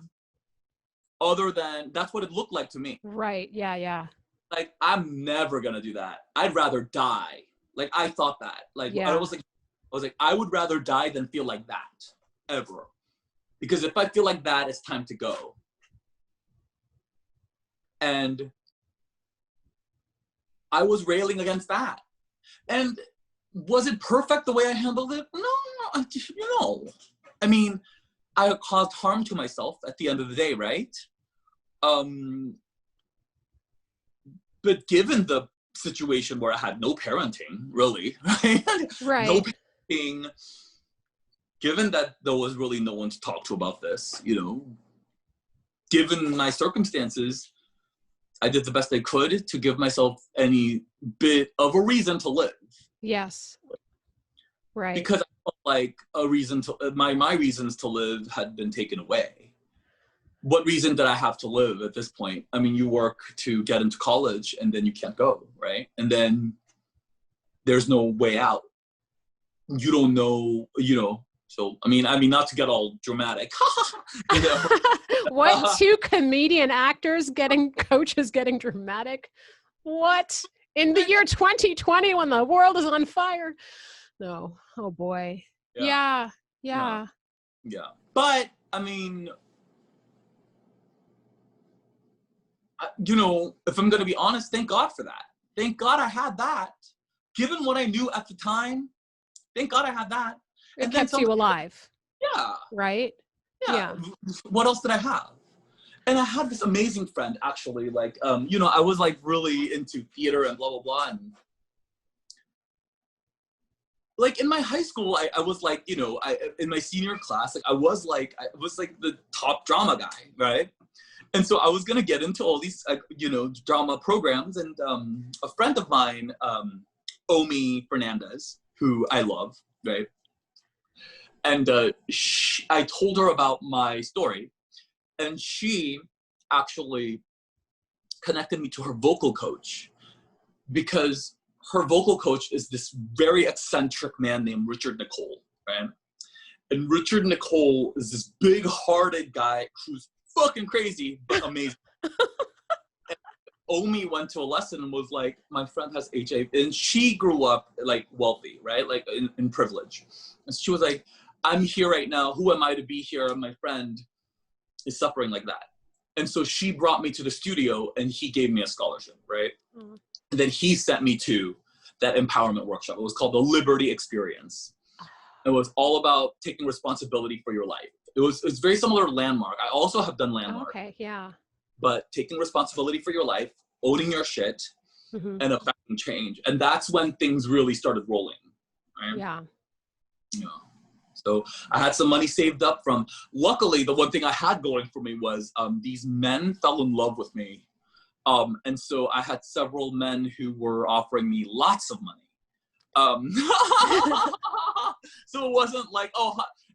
other than that's what it looked like to me. Right. Yeah. Yeah. Like, I'm never gonna do that. I'd rather die. Like, I thought that. Like, I was like, I would rather die than feel like that ever. Because if I feel like that, it's time to go. And I was railing against that. And was it perfect the way I handled it? No, you know. I mean, I caused harm to myself at the end of the day, right? But given the situation where I had no parenting, really, right? No parenting, given that there was really no one to talk to about this, you know, given my circumstances, I did the best I could to give myself any bit of a reason to live. Yes. Right. Because I felt like a reason to, my reasons to live had been taken away. What reason did I have to live at this point? I mean, you work to get into college and then you can't go, right? And then there's no way out. You don't know, you know. So, I mean, not to get all dramatic. You know? What, two comedian actors coaches getting dramatic? What? In the year 2020 when the world is on fire? No. Oh boy. Yeah. But, I mean, you know, if I'm going to be honest, thank God for that. Thank God I had that. Given what I knew at the time, thank God I had that. It kept you alive. Yeah. Right? Yeah. What else did I have? And I had this amazing friend, actually, like, you know, I was like really into theater and blah, blah, blah. And like in my high school, I was like, you know, in my senior class, like I was like the top drama guy, right? And so I was going to get into all these, you know, drama programs. And a friend of mine, Omi Fernandez, who I love, right? And I told her about my story. And she actually connected me to her vocal coach, because her vocal coach is this very eccentric man named Richard Nicole, right? And Richard Nicole is this big-hearted guy who's fucking crazy, but amazing. Omi went to a lesson and was like, my friend has HIV. And she grew up like wealthy, right? Like in privilege. And she was like, I'm here right now. Who am I to be here? My friend is suffering like that. And so she brought me to the studio and he gave me a scholarship, right? Mm. And then he sent me to that empowerment workshop. It was called the Liberty Experience. It was all about taking responsibility for your life. It's very similar to Landmark. I also have done Landmark. Okay, yeah. But taking responsibility for your life, owning your shit, and affecting change. And that's when things really started rolling, right? Yeah. Yeah. So I had some money saved up from, luckily, the one thing I had going for me was these men fell in love with me. And so I had several men who were offering me lots of money So it wasn't like,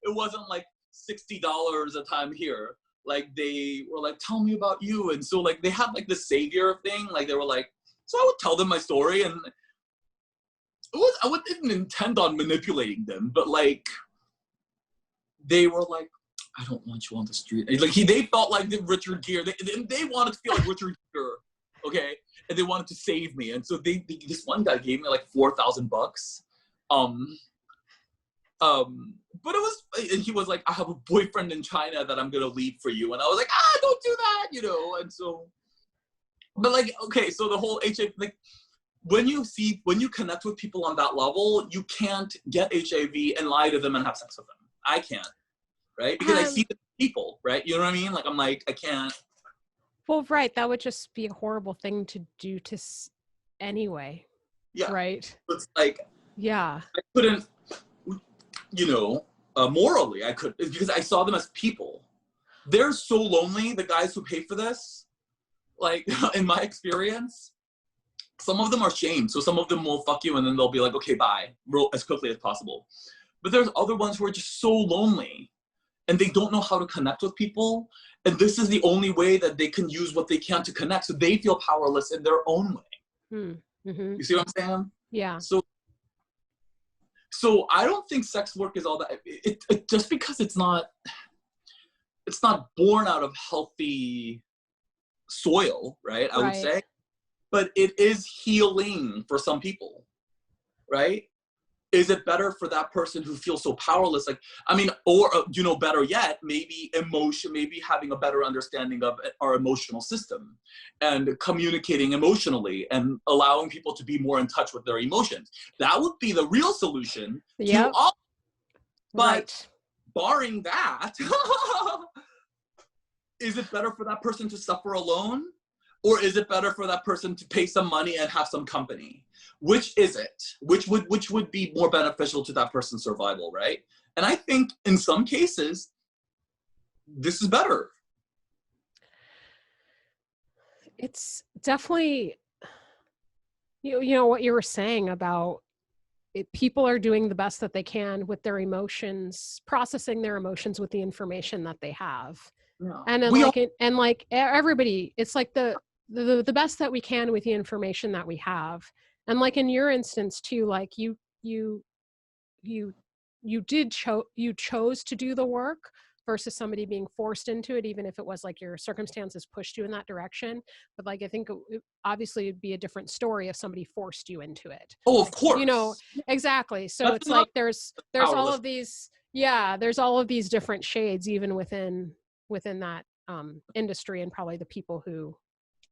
it wasn't like $60 a time here. Like they were like, tell me about you. And so like they had like the savior thing. Like they were like, so I would tell them my story, and I didn't intend on manipulating them, but like they were like, I don't want you on the street. Like they felt like the Richard Gere. They wanted to feel like Richard Gere, okay? And they wanted to save me. And so this one guy gave me like $4,000. But it was, and he was like, I have a boyfriend in China that I'm gonna leave for you. And I was like, don't do that, you know? And so, but like, okay, so the whole HIV, like, when you connect with people on that level, you can't get HIV and lie to them and have sex with them. I can't, right? Because I see the people, right? You know what I mean? Like, I'm like, I can't. Well, right. That would just be a horrible thing to do anyway. Yeah. Right. It's like, yeah. I couldn't, morally, I could, because I saw them as people. They're so lonely, the guys who pay for this. Like, in my experience, some of them are shamed. So some of them will fuck you and then they'll be like, okay, bye, as quickly as possible. But there's other ones who are just so lonely and they don't know how to connect with people. And this is the only way that they can use what they can to connect. So they feel powerless in their own way. Mm-hmm. You see what I'm saying? Yeah. So I don't think sex work is all that. It just because it's not born out of healthy soil, right? I would say. But it is healing for some people, right? Is it better for that person who feels so powerless? Like, I mean, or, better yet, maybe having a better understanding of our emotional system and communicating emotionally and allowing people to be more in touch with their emotions. That would be the real solution to all. But barring that, is it better for that person to suffer alone? Or is it better for that person to pay some money and have some company? Which is it? Which would be more beneficial to that person's survival, right? And I think in some cases, this is better. It's definitely, you know what you were saying about people are doing the best that they can with their emotions, processing their emotions with the information that they have. Yeah. And then everybody, it's like the best that we can with the information that we have. And like in your instance too, like you chose to do the work versus somebody being forced into it, even if it was like your circumstances pushed you in that direction. But like, I think obviously it'd be a different story if somebody forced you into it. Oh, of course. Exactly. So it's like, there's all of these, there's all of these different shades, even within that industry, and probably the people who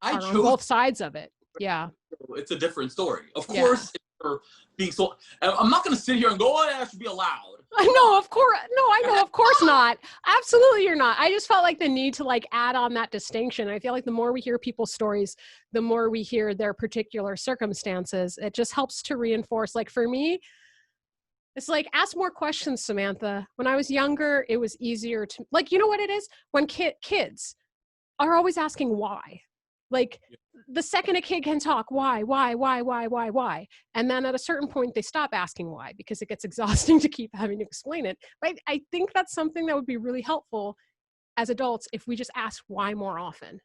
are on both sides of it. Yeah. It's a different story. Of course, for being so, I'm not going to sit here and go, I should be allowed. No, of course. No, I know. Of course not. Absolutely, you're not. I just felt like the need to like add on that distinction. I feel like the more we hear people's stories, the more we hear their particular circumstances. It just helps to reinforce. Like for me, it's like, ask more questions, Samantha. When I was younger, it was easier to, like, you know what it is? When kids are always asking why. Like, the second a kid can talk, why? And then at a certain point, they stop asking why, because it gets exhausting to keep having to explain it. But I think that's something that would be really helpful as adults if we just ask why more often,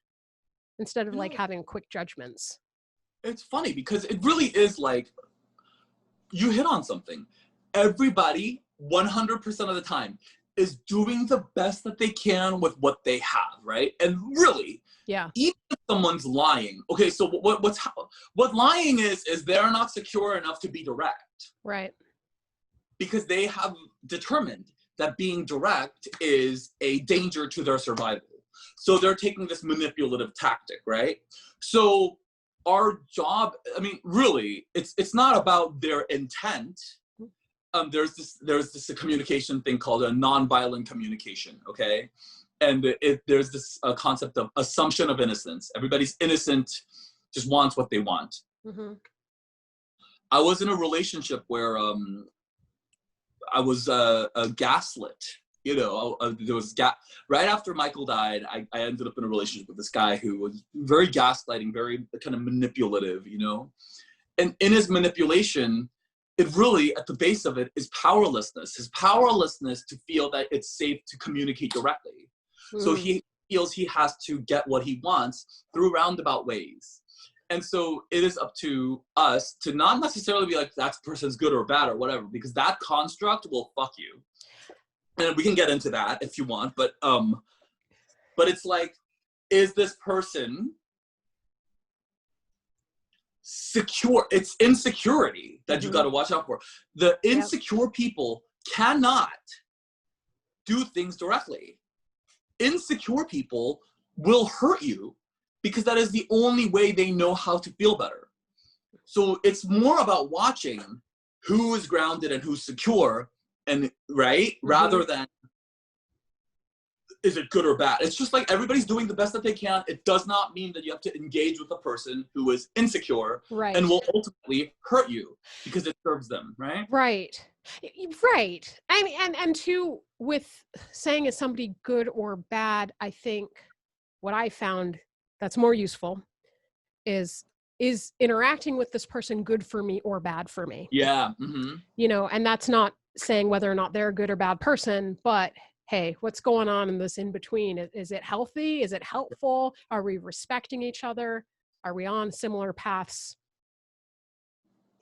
instead of like having quick judgments. It's funny because it really is like, you hit on something. Everybody, 100% of the time, is doing the best that they can with what they have, right? And really, even if someone's lying, okay, so what lying is they're not secure enough to be direct. Right. Because they have determined that being direct is a danger to their survival. So they're taking this manipulative tactic, right? So our job, I mean, really, it's not about their intent. There's this communication thing called a nonviolent communication, okay? And there's this concept of assumption of innocence. Everybody's innocent, just wants what they want. Mm-hmm. I was in a relationship where I was gaslit. There was right after Michael died, I ended up in a relationship with this guy who was very gaslighting, very kind of manipulative, And in his manipulation, it really, at the base of it, is powerlessness. His powerlessness to feel that it's safe to communicate directly. So he feels he has to get what he wants through roundabout ways. And so it is up to us to not necessarily be like, that person's good or bad or whatever, because that construct will fuck you. And we can get into that if you want, but it's like, is this person secure? It's insecurity that you got to watch out for. The insecure people cannot do things directly. Insecure people will hurt you because that is the only way they know how to feel better. So it's more about watching who is grounded and who's secure, and rather than is it good or bad. It's just like everybody's doing the best that they can. It does not mean that you have to engage with a person who is insecure and will ultimately hurt you because it serves them, right? Right. I mean, and too, with saying is somebody good or bad, I think what I found that's more useful is interacting with this person good for me or bad for me? Yeah. You know, and that's not saying whether or not they're a good or bad person, but hey, what's going on in this in between? Is it healthy? Is it helpful? Are we respecting each other? Are we on similar paths?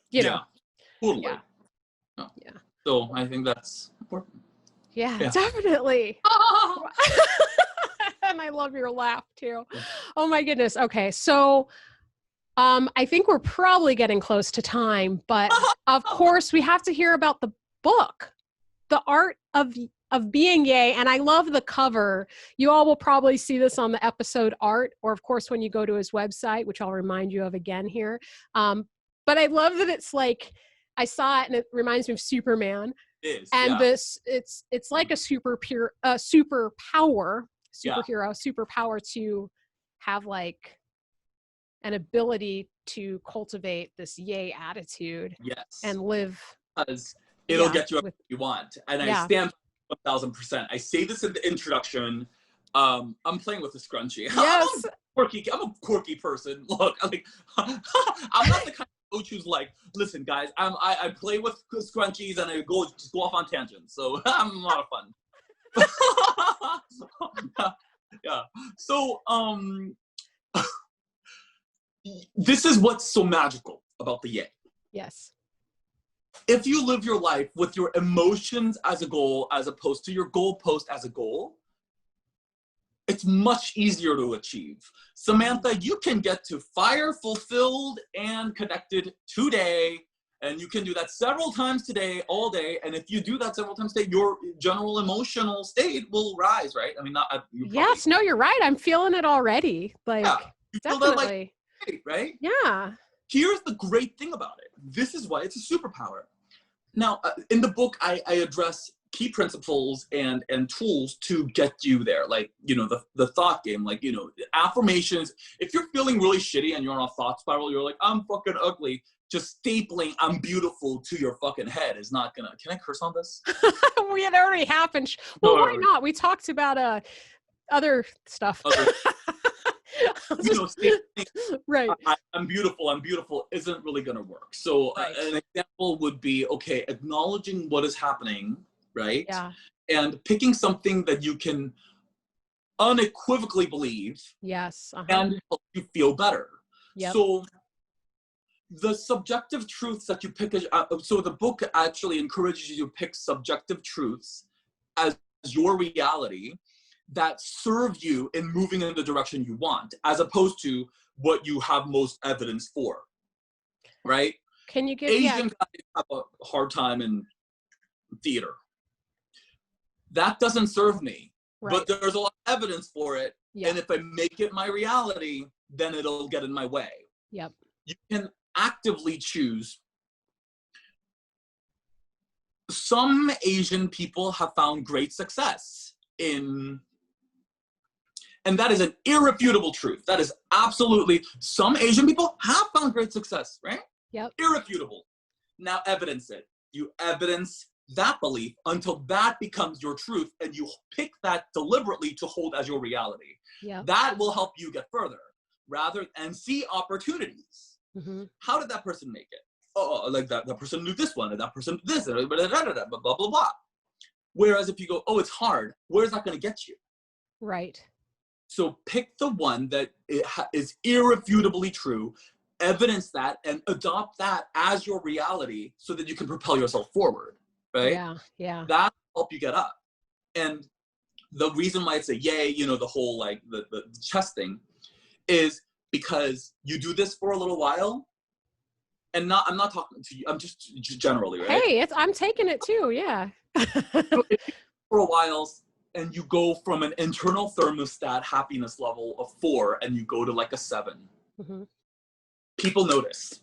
You know. Totally. Yeah. Oh. Yeah. So I think that's important. Yeah. Definitely. And I love your laugh too. Oh my goodness. Okay. So I think we're probably getting close to time, but of course we have to hear about the book, The Art of Being Yay. And I love the cover. You all will probably see this on the episode art, or of course, when you go to his website, which I'll remind you of again here. But I love that it's like, I saw it and it reminds me of Superman. It is, and it's like a superhero to have like an ability to cultivate this yay attitude and live. Because it'll get you what you want. And I stand 1000%. I say this in the introduction. I'm playing with a scrunchie. Yes. I'm a quirky person. Look, I'm not the kind of coach who's like, listen, guys, I play with scrunchies and I just go off on tangents. So I'm a lot of fun. Yeah. So this is what's so magical about the yay. Yes. If you live your life with your emotions as a goal, as opposed to your goalpost as a goal, it's much easier to achieve. Samantha, you can get to fire, fulfilled, and connected today. And you can do that several times today, all day. And if you do that several times today, your general emotional state will rise, right? I mean, yes, no, you're right. I'm feeling it already. Like, you definitely. Feel that, like, right? Yeah. Here's the great thing about it. This is why it's a superpower. Now, in the book, I address key principles and tools to get you there. Like, you know, the thought game, like, you know, affirmations. If you're feeling really shitty and you're on a thought spiral, you're like, I'm fucking ugly. Just stapling I'm beautiful to your fucking head is not gonna, can I curse on this? It already happened. Well, why not? We talked about other stuff. You know, right. I'm beautiful isn't really going to work. So an example would be, okay, acknowledging what is happening, right? Yeah. And picking something that you can unequivocally believe. Yes. And help you feel better. Yep. So the subjective truths that you pick, so the book actually encourages you to pick subjective truths as your reality that serve you in moving in the direction you want, as opposed to what you have most evidence for, right? Can you give Asian guys have a hard time in theater. That doesn't serve me, but there's a lot of evidence for it. And if I make it my reality, then it'll get in my way. Yep. You can actively choose. Some Asian people have found great success in, and that is an irrefutable truth. That is absolutely, some Asian people have found great success, right? Yep. Irrefutable. Now evidence it. You evidence that belief until that becomes your truth, and you pick that deliberately to hold as your reality. Yep. That will help you get further, and see opportunities. Mm-hmm. How did that person make it? oh, like that person knew this one, and that person did this, and blah, blah, blah, blah. Whereas if you go, oh, it's hard, where's that going to get you? Right. So pick the one that is irrefutably true, evidence that, and adopt that as your reality so that you can propel yourself forward, right? Yeah, yeah. That will help you get up. And the reason why it's a yay, you know, the whole like the chess thing is because you do this for a little while, and I'm not talking to you, I'm just generally, right? Hey, I'm taking it too, yeah. So if you for a while, and you go from an internal thermostat happiness level of 4 and you go to like a 7, mm-hmm. people notice.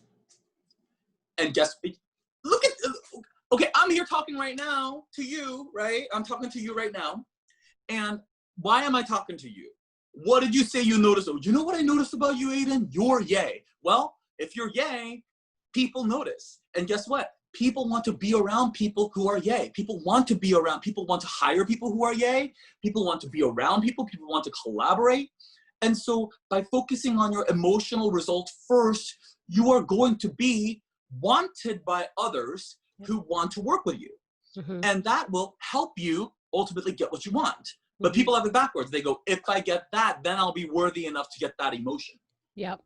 And look at, okay, I'm here talking right now to you, right? I'm talking to you right now. And why am I talking to you? What did you say you noticed? Oh, you know what I noticed about you, Aidan? You're yay. Well, if you're yay, people notice. And guess what? People want to be around people who are yay. People want to be around, people want to hire people who are yay. People want to be around people want to collaborate. And so by focusing on your emotional result first, you are going to be wanted by others who want to work with you. Mm-hmm. And that will help you ultimately get what you want. But people have it backwards. They go, if I get that, then I'll be worthy enough to get that emotion. Yep.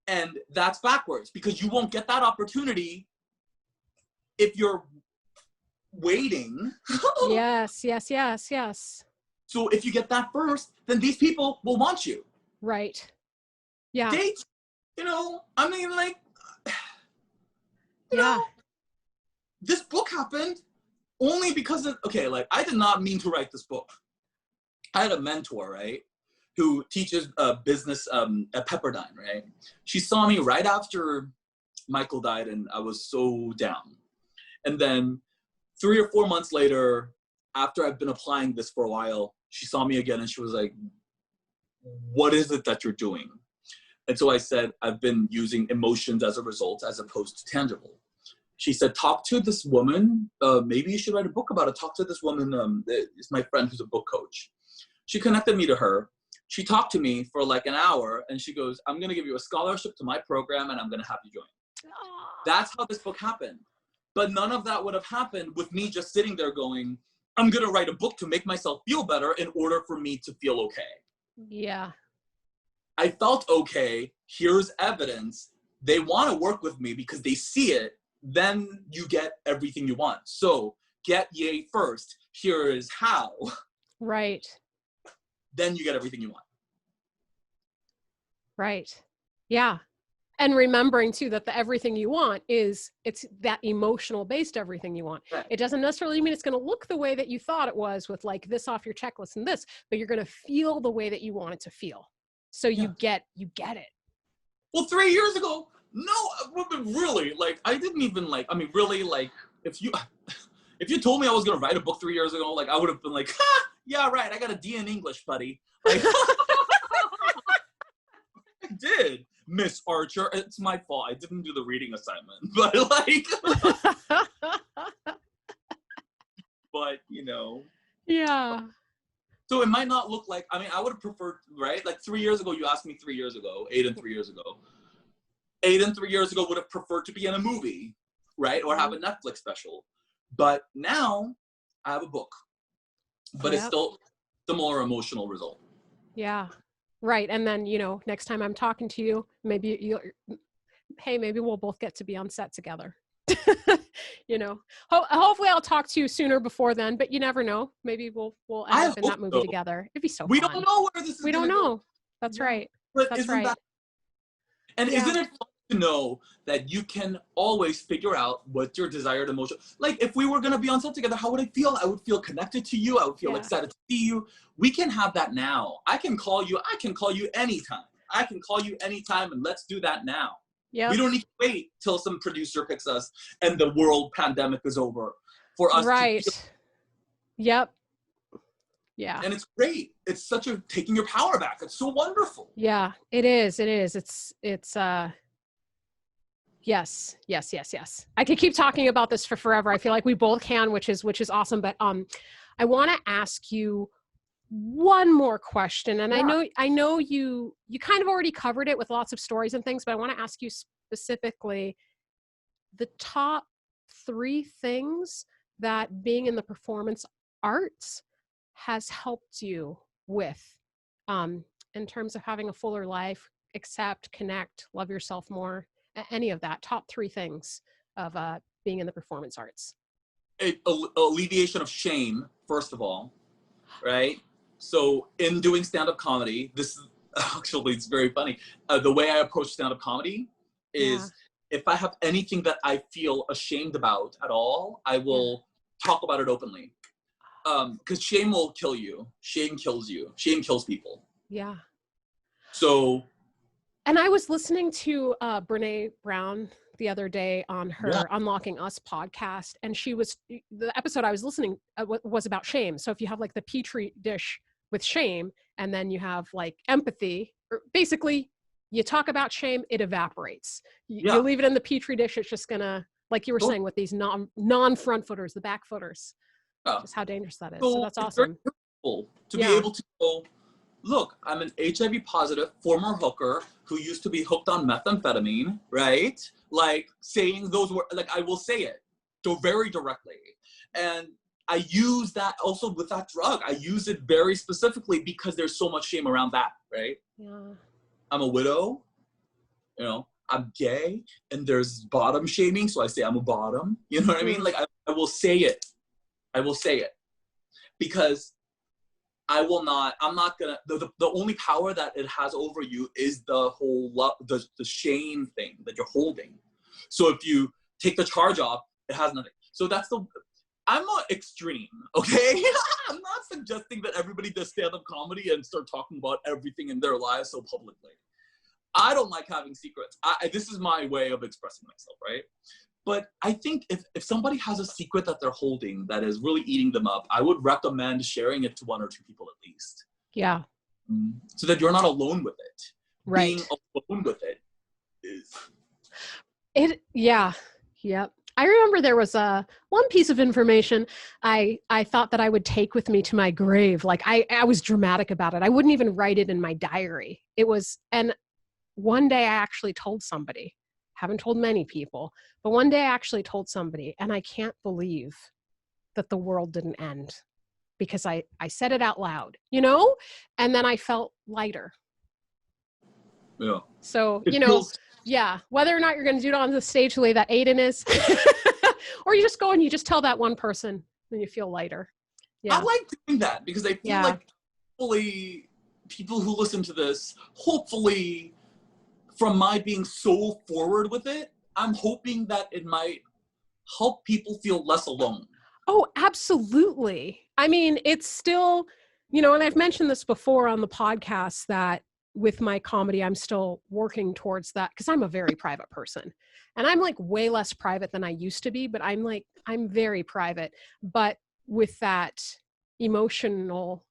And that's backwards, because you won't get that opportunity if you're waiting. Yes. So if you get that first, then these people will want you. Right. Yeah. Dates, you know, I mean, like, you know, this book happened only because of, okay, like, I did not mean to write this book. I had a mentor, right, who teaches business at Pepperdine, right? She saw me right after Michael died, and I was so down. And then 3 or 4 months later, after I've been applying this for a while, she saw me again and she was like, what is it that you're doing? And so I said, I've been using emotions as a result as opposed to tangible. She said, talk to this woman. Maybe you should write a book about it. Talk to this woman. It's my friend who's a book coach. She connected me to her. She talked to me for like an hour and she goes, I'm going to give you a scholarship to my program and I'm going to have you join. That's how this book happened. But none of that would have happened with me just sitting there going, I'm going to write a book to make myself feel better in order for me to feel okay. Yeah. I felt okay. Here's evidence. They want to work with me because they see it. Then you get everything you want. So get yay first. Here is how. Right. Then you get everything you want. Right. Yeah. And remembering too that the everything you want it's that emotional based everything you want. Right. It doesn't necessarily mean it's going to look the way that you thought it was with like this off your checklist and this, but you're going to feel the way that you want it to feel. So you get it. Well, 3 years ago, no, really, like I didn't even like, I mean, really, like if you told me I was going to write a book 3 years ago, like I would have been like, ha, yeah, right. I got a D in English, buddy. Like, I did. Miss Archer, it's my fault. I didn't do the reading assignment, but like, but you know, yeah. So it might not look like, I mean, I would have preferred, right? Like 3 years ago, you asked me 3 years ago, Aidan 3 years ago. Aidan 3 years ago would have preferred to be in a movie, right? Or have a Netflix special. But now I have a book, but it's still similar emotional result. Yeah. Right. And then, you know, next time I'm talking to you, maybe maybe we'll both get to be on set together. You know, hopefully I'll talk to you sooner before then, but you never know. Maybe we'll end up in that movie together. It'd be so fun. We don't know where this is. We don't know. Go. That's right. But that's right. Isn't it fun to know that you can always figure out what your desired emotion, like if we were going to be on set together, how would I feel? I would feel connected to you. I would feel excited to see you. We can have that now. I can call you anytime. I can call you anytime and let's do that now. Yeah. We don't need to wait till some producer picks us and the world pandemic is over for us to feel. Yep. Yeah. And it's great. It's such a taking your power back. It's so wonderful. Yeah, it is. It is. It's yes. I could keep talking about this for forever. I feel like we both can, which is awesome. But I want to ask you one more question. And I know you kind of already covered it with lots of stories and things, but I want to ask you specifically, the top 3 things that being in the performance arts has helped you with, in terms of having a fuller life, accept, connect, love yourself more, any of that. Top 3 things of being in the performance arts. Alleviation of shame, first of all, right? So in doing stand-up comedy, this is actually, it's very funny. The way I approach stand-up comedy is if I have anything that I feel ashamed about at all, I will talk about it openly. Because shame will kill you. Shame kills you. Shame kills people. Yeah. So. And I was listening to Brene Brown the other day on her Unlocking Us podcast, and the episode I was listening was about shame. So if you have like the petri dish with shame, and then you have like empathy, or basically you talk about shame, it evaporates. You leave it in the petri dish, it's just gonna, like you were saying with these non-front footers, the back footers, just how dangerous that is. So that's awesome. Very helpful to be able to go, look, I'm an HIV positive former hooker who used to be hooked on methamphetamine, right? Like saying those words, like I will say it so very directly. And I use that also with that drug. I use it very specifically because there's so much shame around that, right? Yeah. I'm a widow, you know, I'm gay, and there's bottom shaming, so I say I'm a bottom. You know what I mean? Like I will say it. I will say it. Because I'm not gonna, the only power that it has over you is the whole the shame thing that you're holding. So if you take the charge off, it has nothing. So I'm not extreme, okay? I'm not suggesting that everybody does stand-up comedy and start talking about everything in their lives so publicly. I don't like having secrets. This is my way of expressing myself, right? But I think if somebody has a secret that they're holding that is really eating them up, I would recommend sharing it to 1 or 2 people at least. Yeah. So that you're not alone with it. Right. Being alone with it is. Yep. I remember there was one piece of information I thought that I would take with me to my grave. Like I was dramatic about it. I wouldn't even write it in my diary. And one day I actually told somebody, haven't told many people, but one day I actually told somebody, and I can't believe that the world didn't end because I said it out loud, you know, and then I felt lighter. Yeah. So, whether or not you're going to do it on the stage the way that Aidan is, or you just go and you just tell that one person and you feel lighter. Yeah. I like doing that because I feel like hopefully people who listen to this, hopefully from my being so forward with it, I'm hoping that it might help people feel less alone. Oh, absolutely. I mean, it's still, and I've mentioned this before on the podcast that with my comedy, I'm still working towards that because I'm a very private person and I'm like way less private than I used to be, but I'm very private, but with that emotional,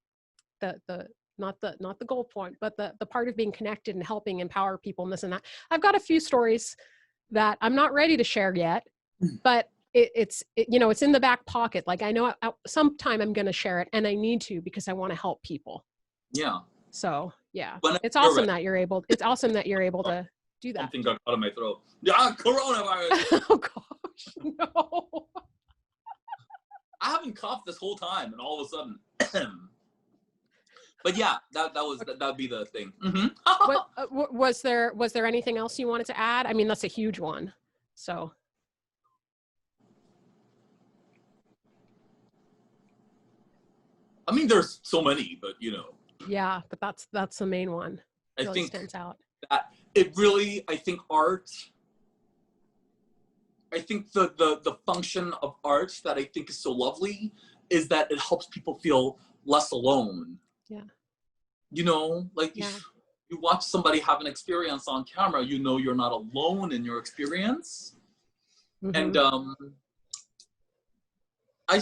not the goal point, but the part of being connected and helping empower people and this and that. I've got a few stories that I'm not ready to share yet, but it's in the back pocket. Like I know sometime I'm going to share it and I need to because I want to help people. Yeah. So it's awesome that you're able to do that. Something got out of my throat. Yeah, coronavirus. Oh gosh, no. I haven't coughed this whole time and all of a sudden. But yeah, that'd be the thing. Mm-hmm. Was there anything else you wanted to add? I mean, that's a huge one. So. I mean, there's so many, but Yeah, but that's the main one. It really I think stands out. That it really, I think art. I think the function of art that I think is so lovely is that it helps people feel less alone. Yeah. If you watch somebody have an experience on camera, you're not alone in your experience. Mm-hmm. And I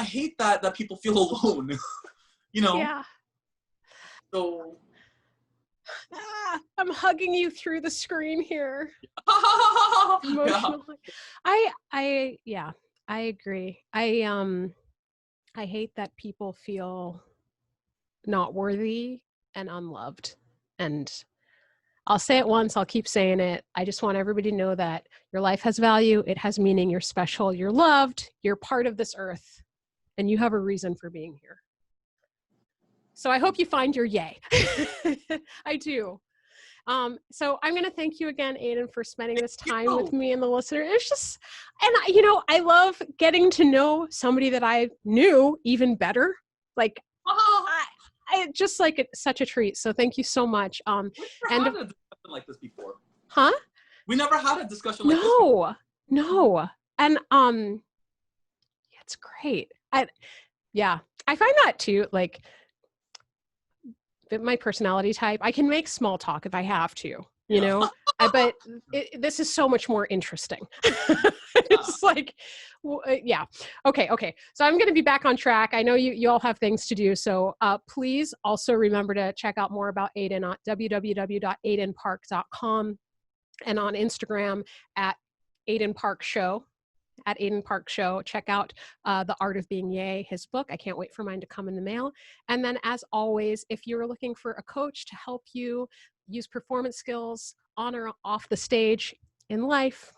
hate that people feel alone. Yeah. So I'm hugging you through the screen here. Emotionally. Yeah. I agree. I hate that people feel not worthy and unloved. And I'll say it once, I'll keep saying it. I just want everybody to know that your life has value, it has meaning, you're special, you're loved, you're part of this earth, and you have a reason for being here. So I hope you find your yay. I do. So I'm going to thank you again, Aidan, for spending this time with me and the listener. It's just, and I love getting to know somebody that I knew even better. Like, I just like it's such a treat. So thank you so much. We never had a discussion like this before. Huh? We never had a discussion like this before. No. And it's great. I find that too, like, my personality type, I can make small talk if I have to, you know, but this is so much more interesting. It's like, yeah. Okay. So I'm going to be back on track. I know you all have things to do. So please also remember to check out more about Aidan at www.aidanpark.com and on Instagram at Aidan Park Show. At Aidan Park Show. Check out The Art of Being Yay, his book. I can't wait for mine to come in the mail. And then as always, if you're looking for a coach to help you use performance skills on or off the stage, in life,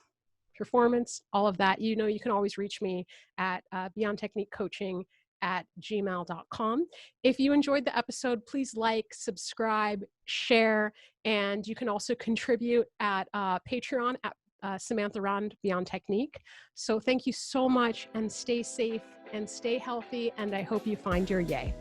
performance, all of that, you can always reach me at beyondtechniquecoaching@gmail.com. If you enjoyed the episode, please like, subscribe, share, and you can also contribute at Patreon at Samantha Rund, Beyond Technique. So thank you so much, and stay safe and stay healthy, and I hope you find your yay.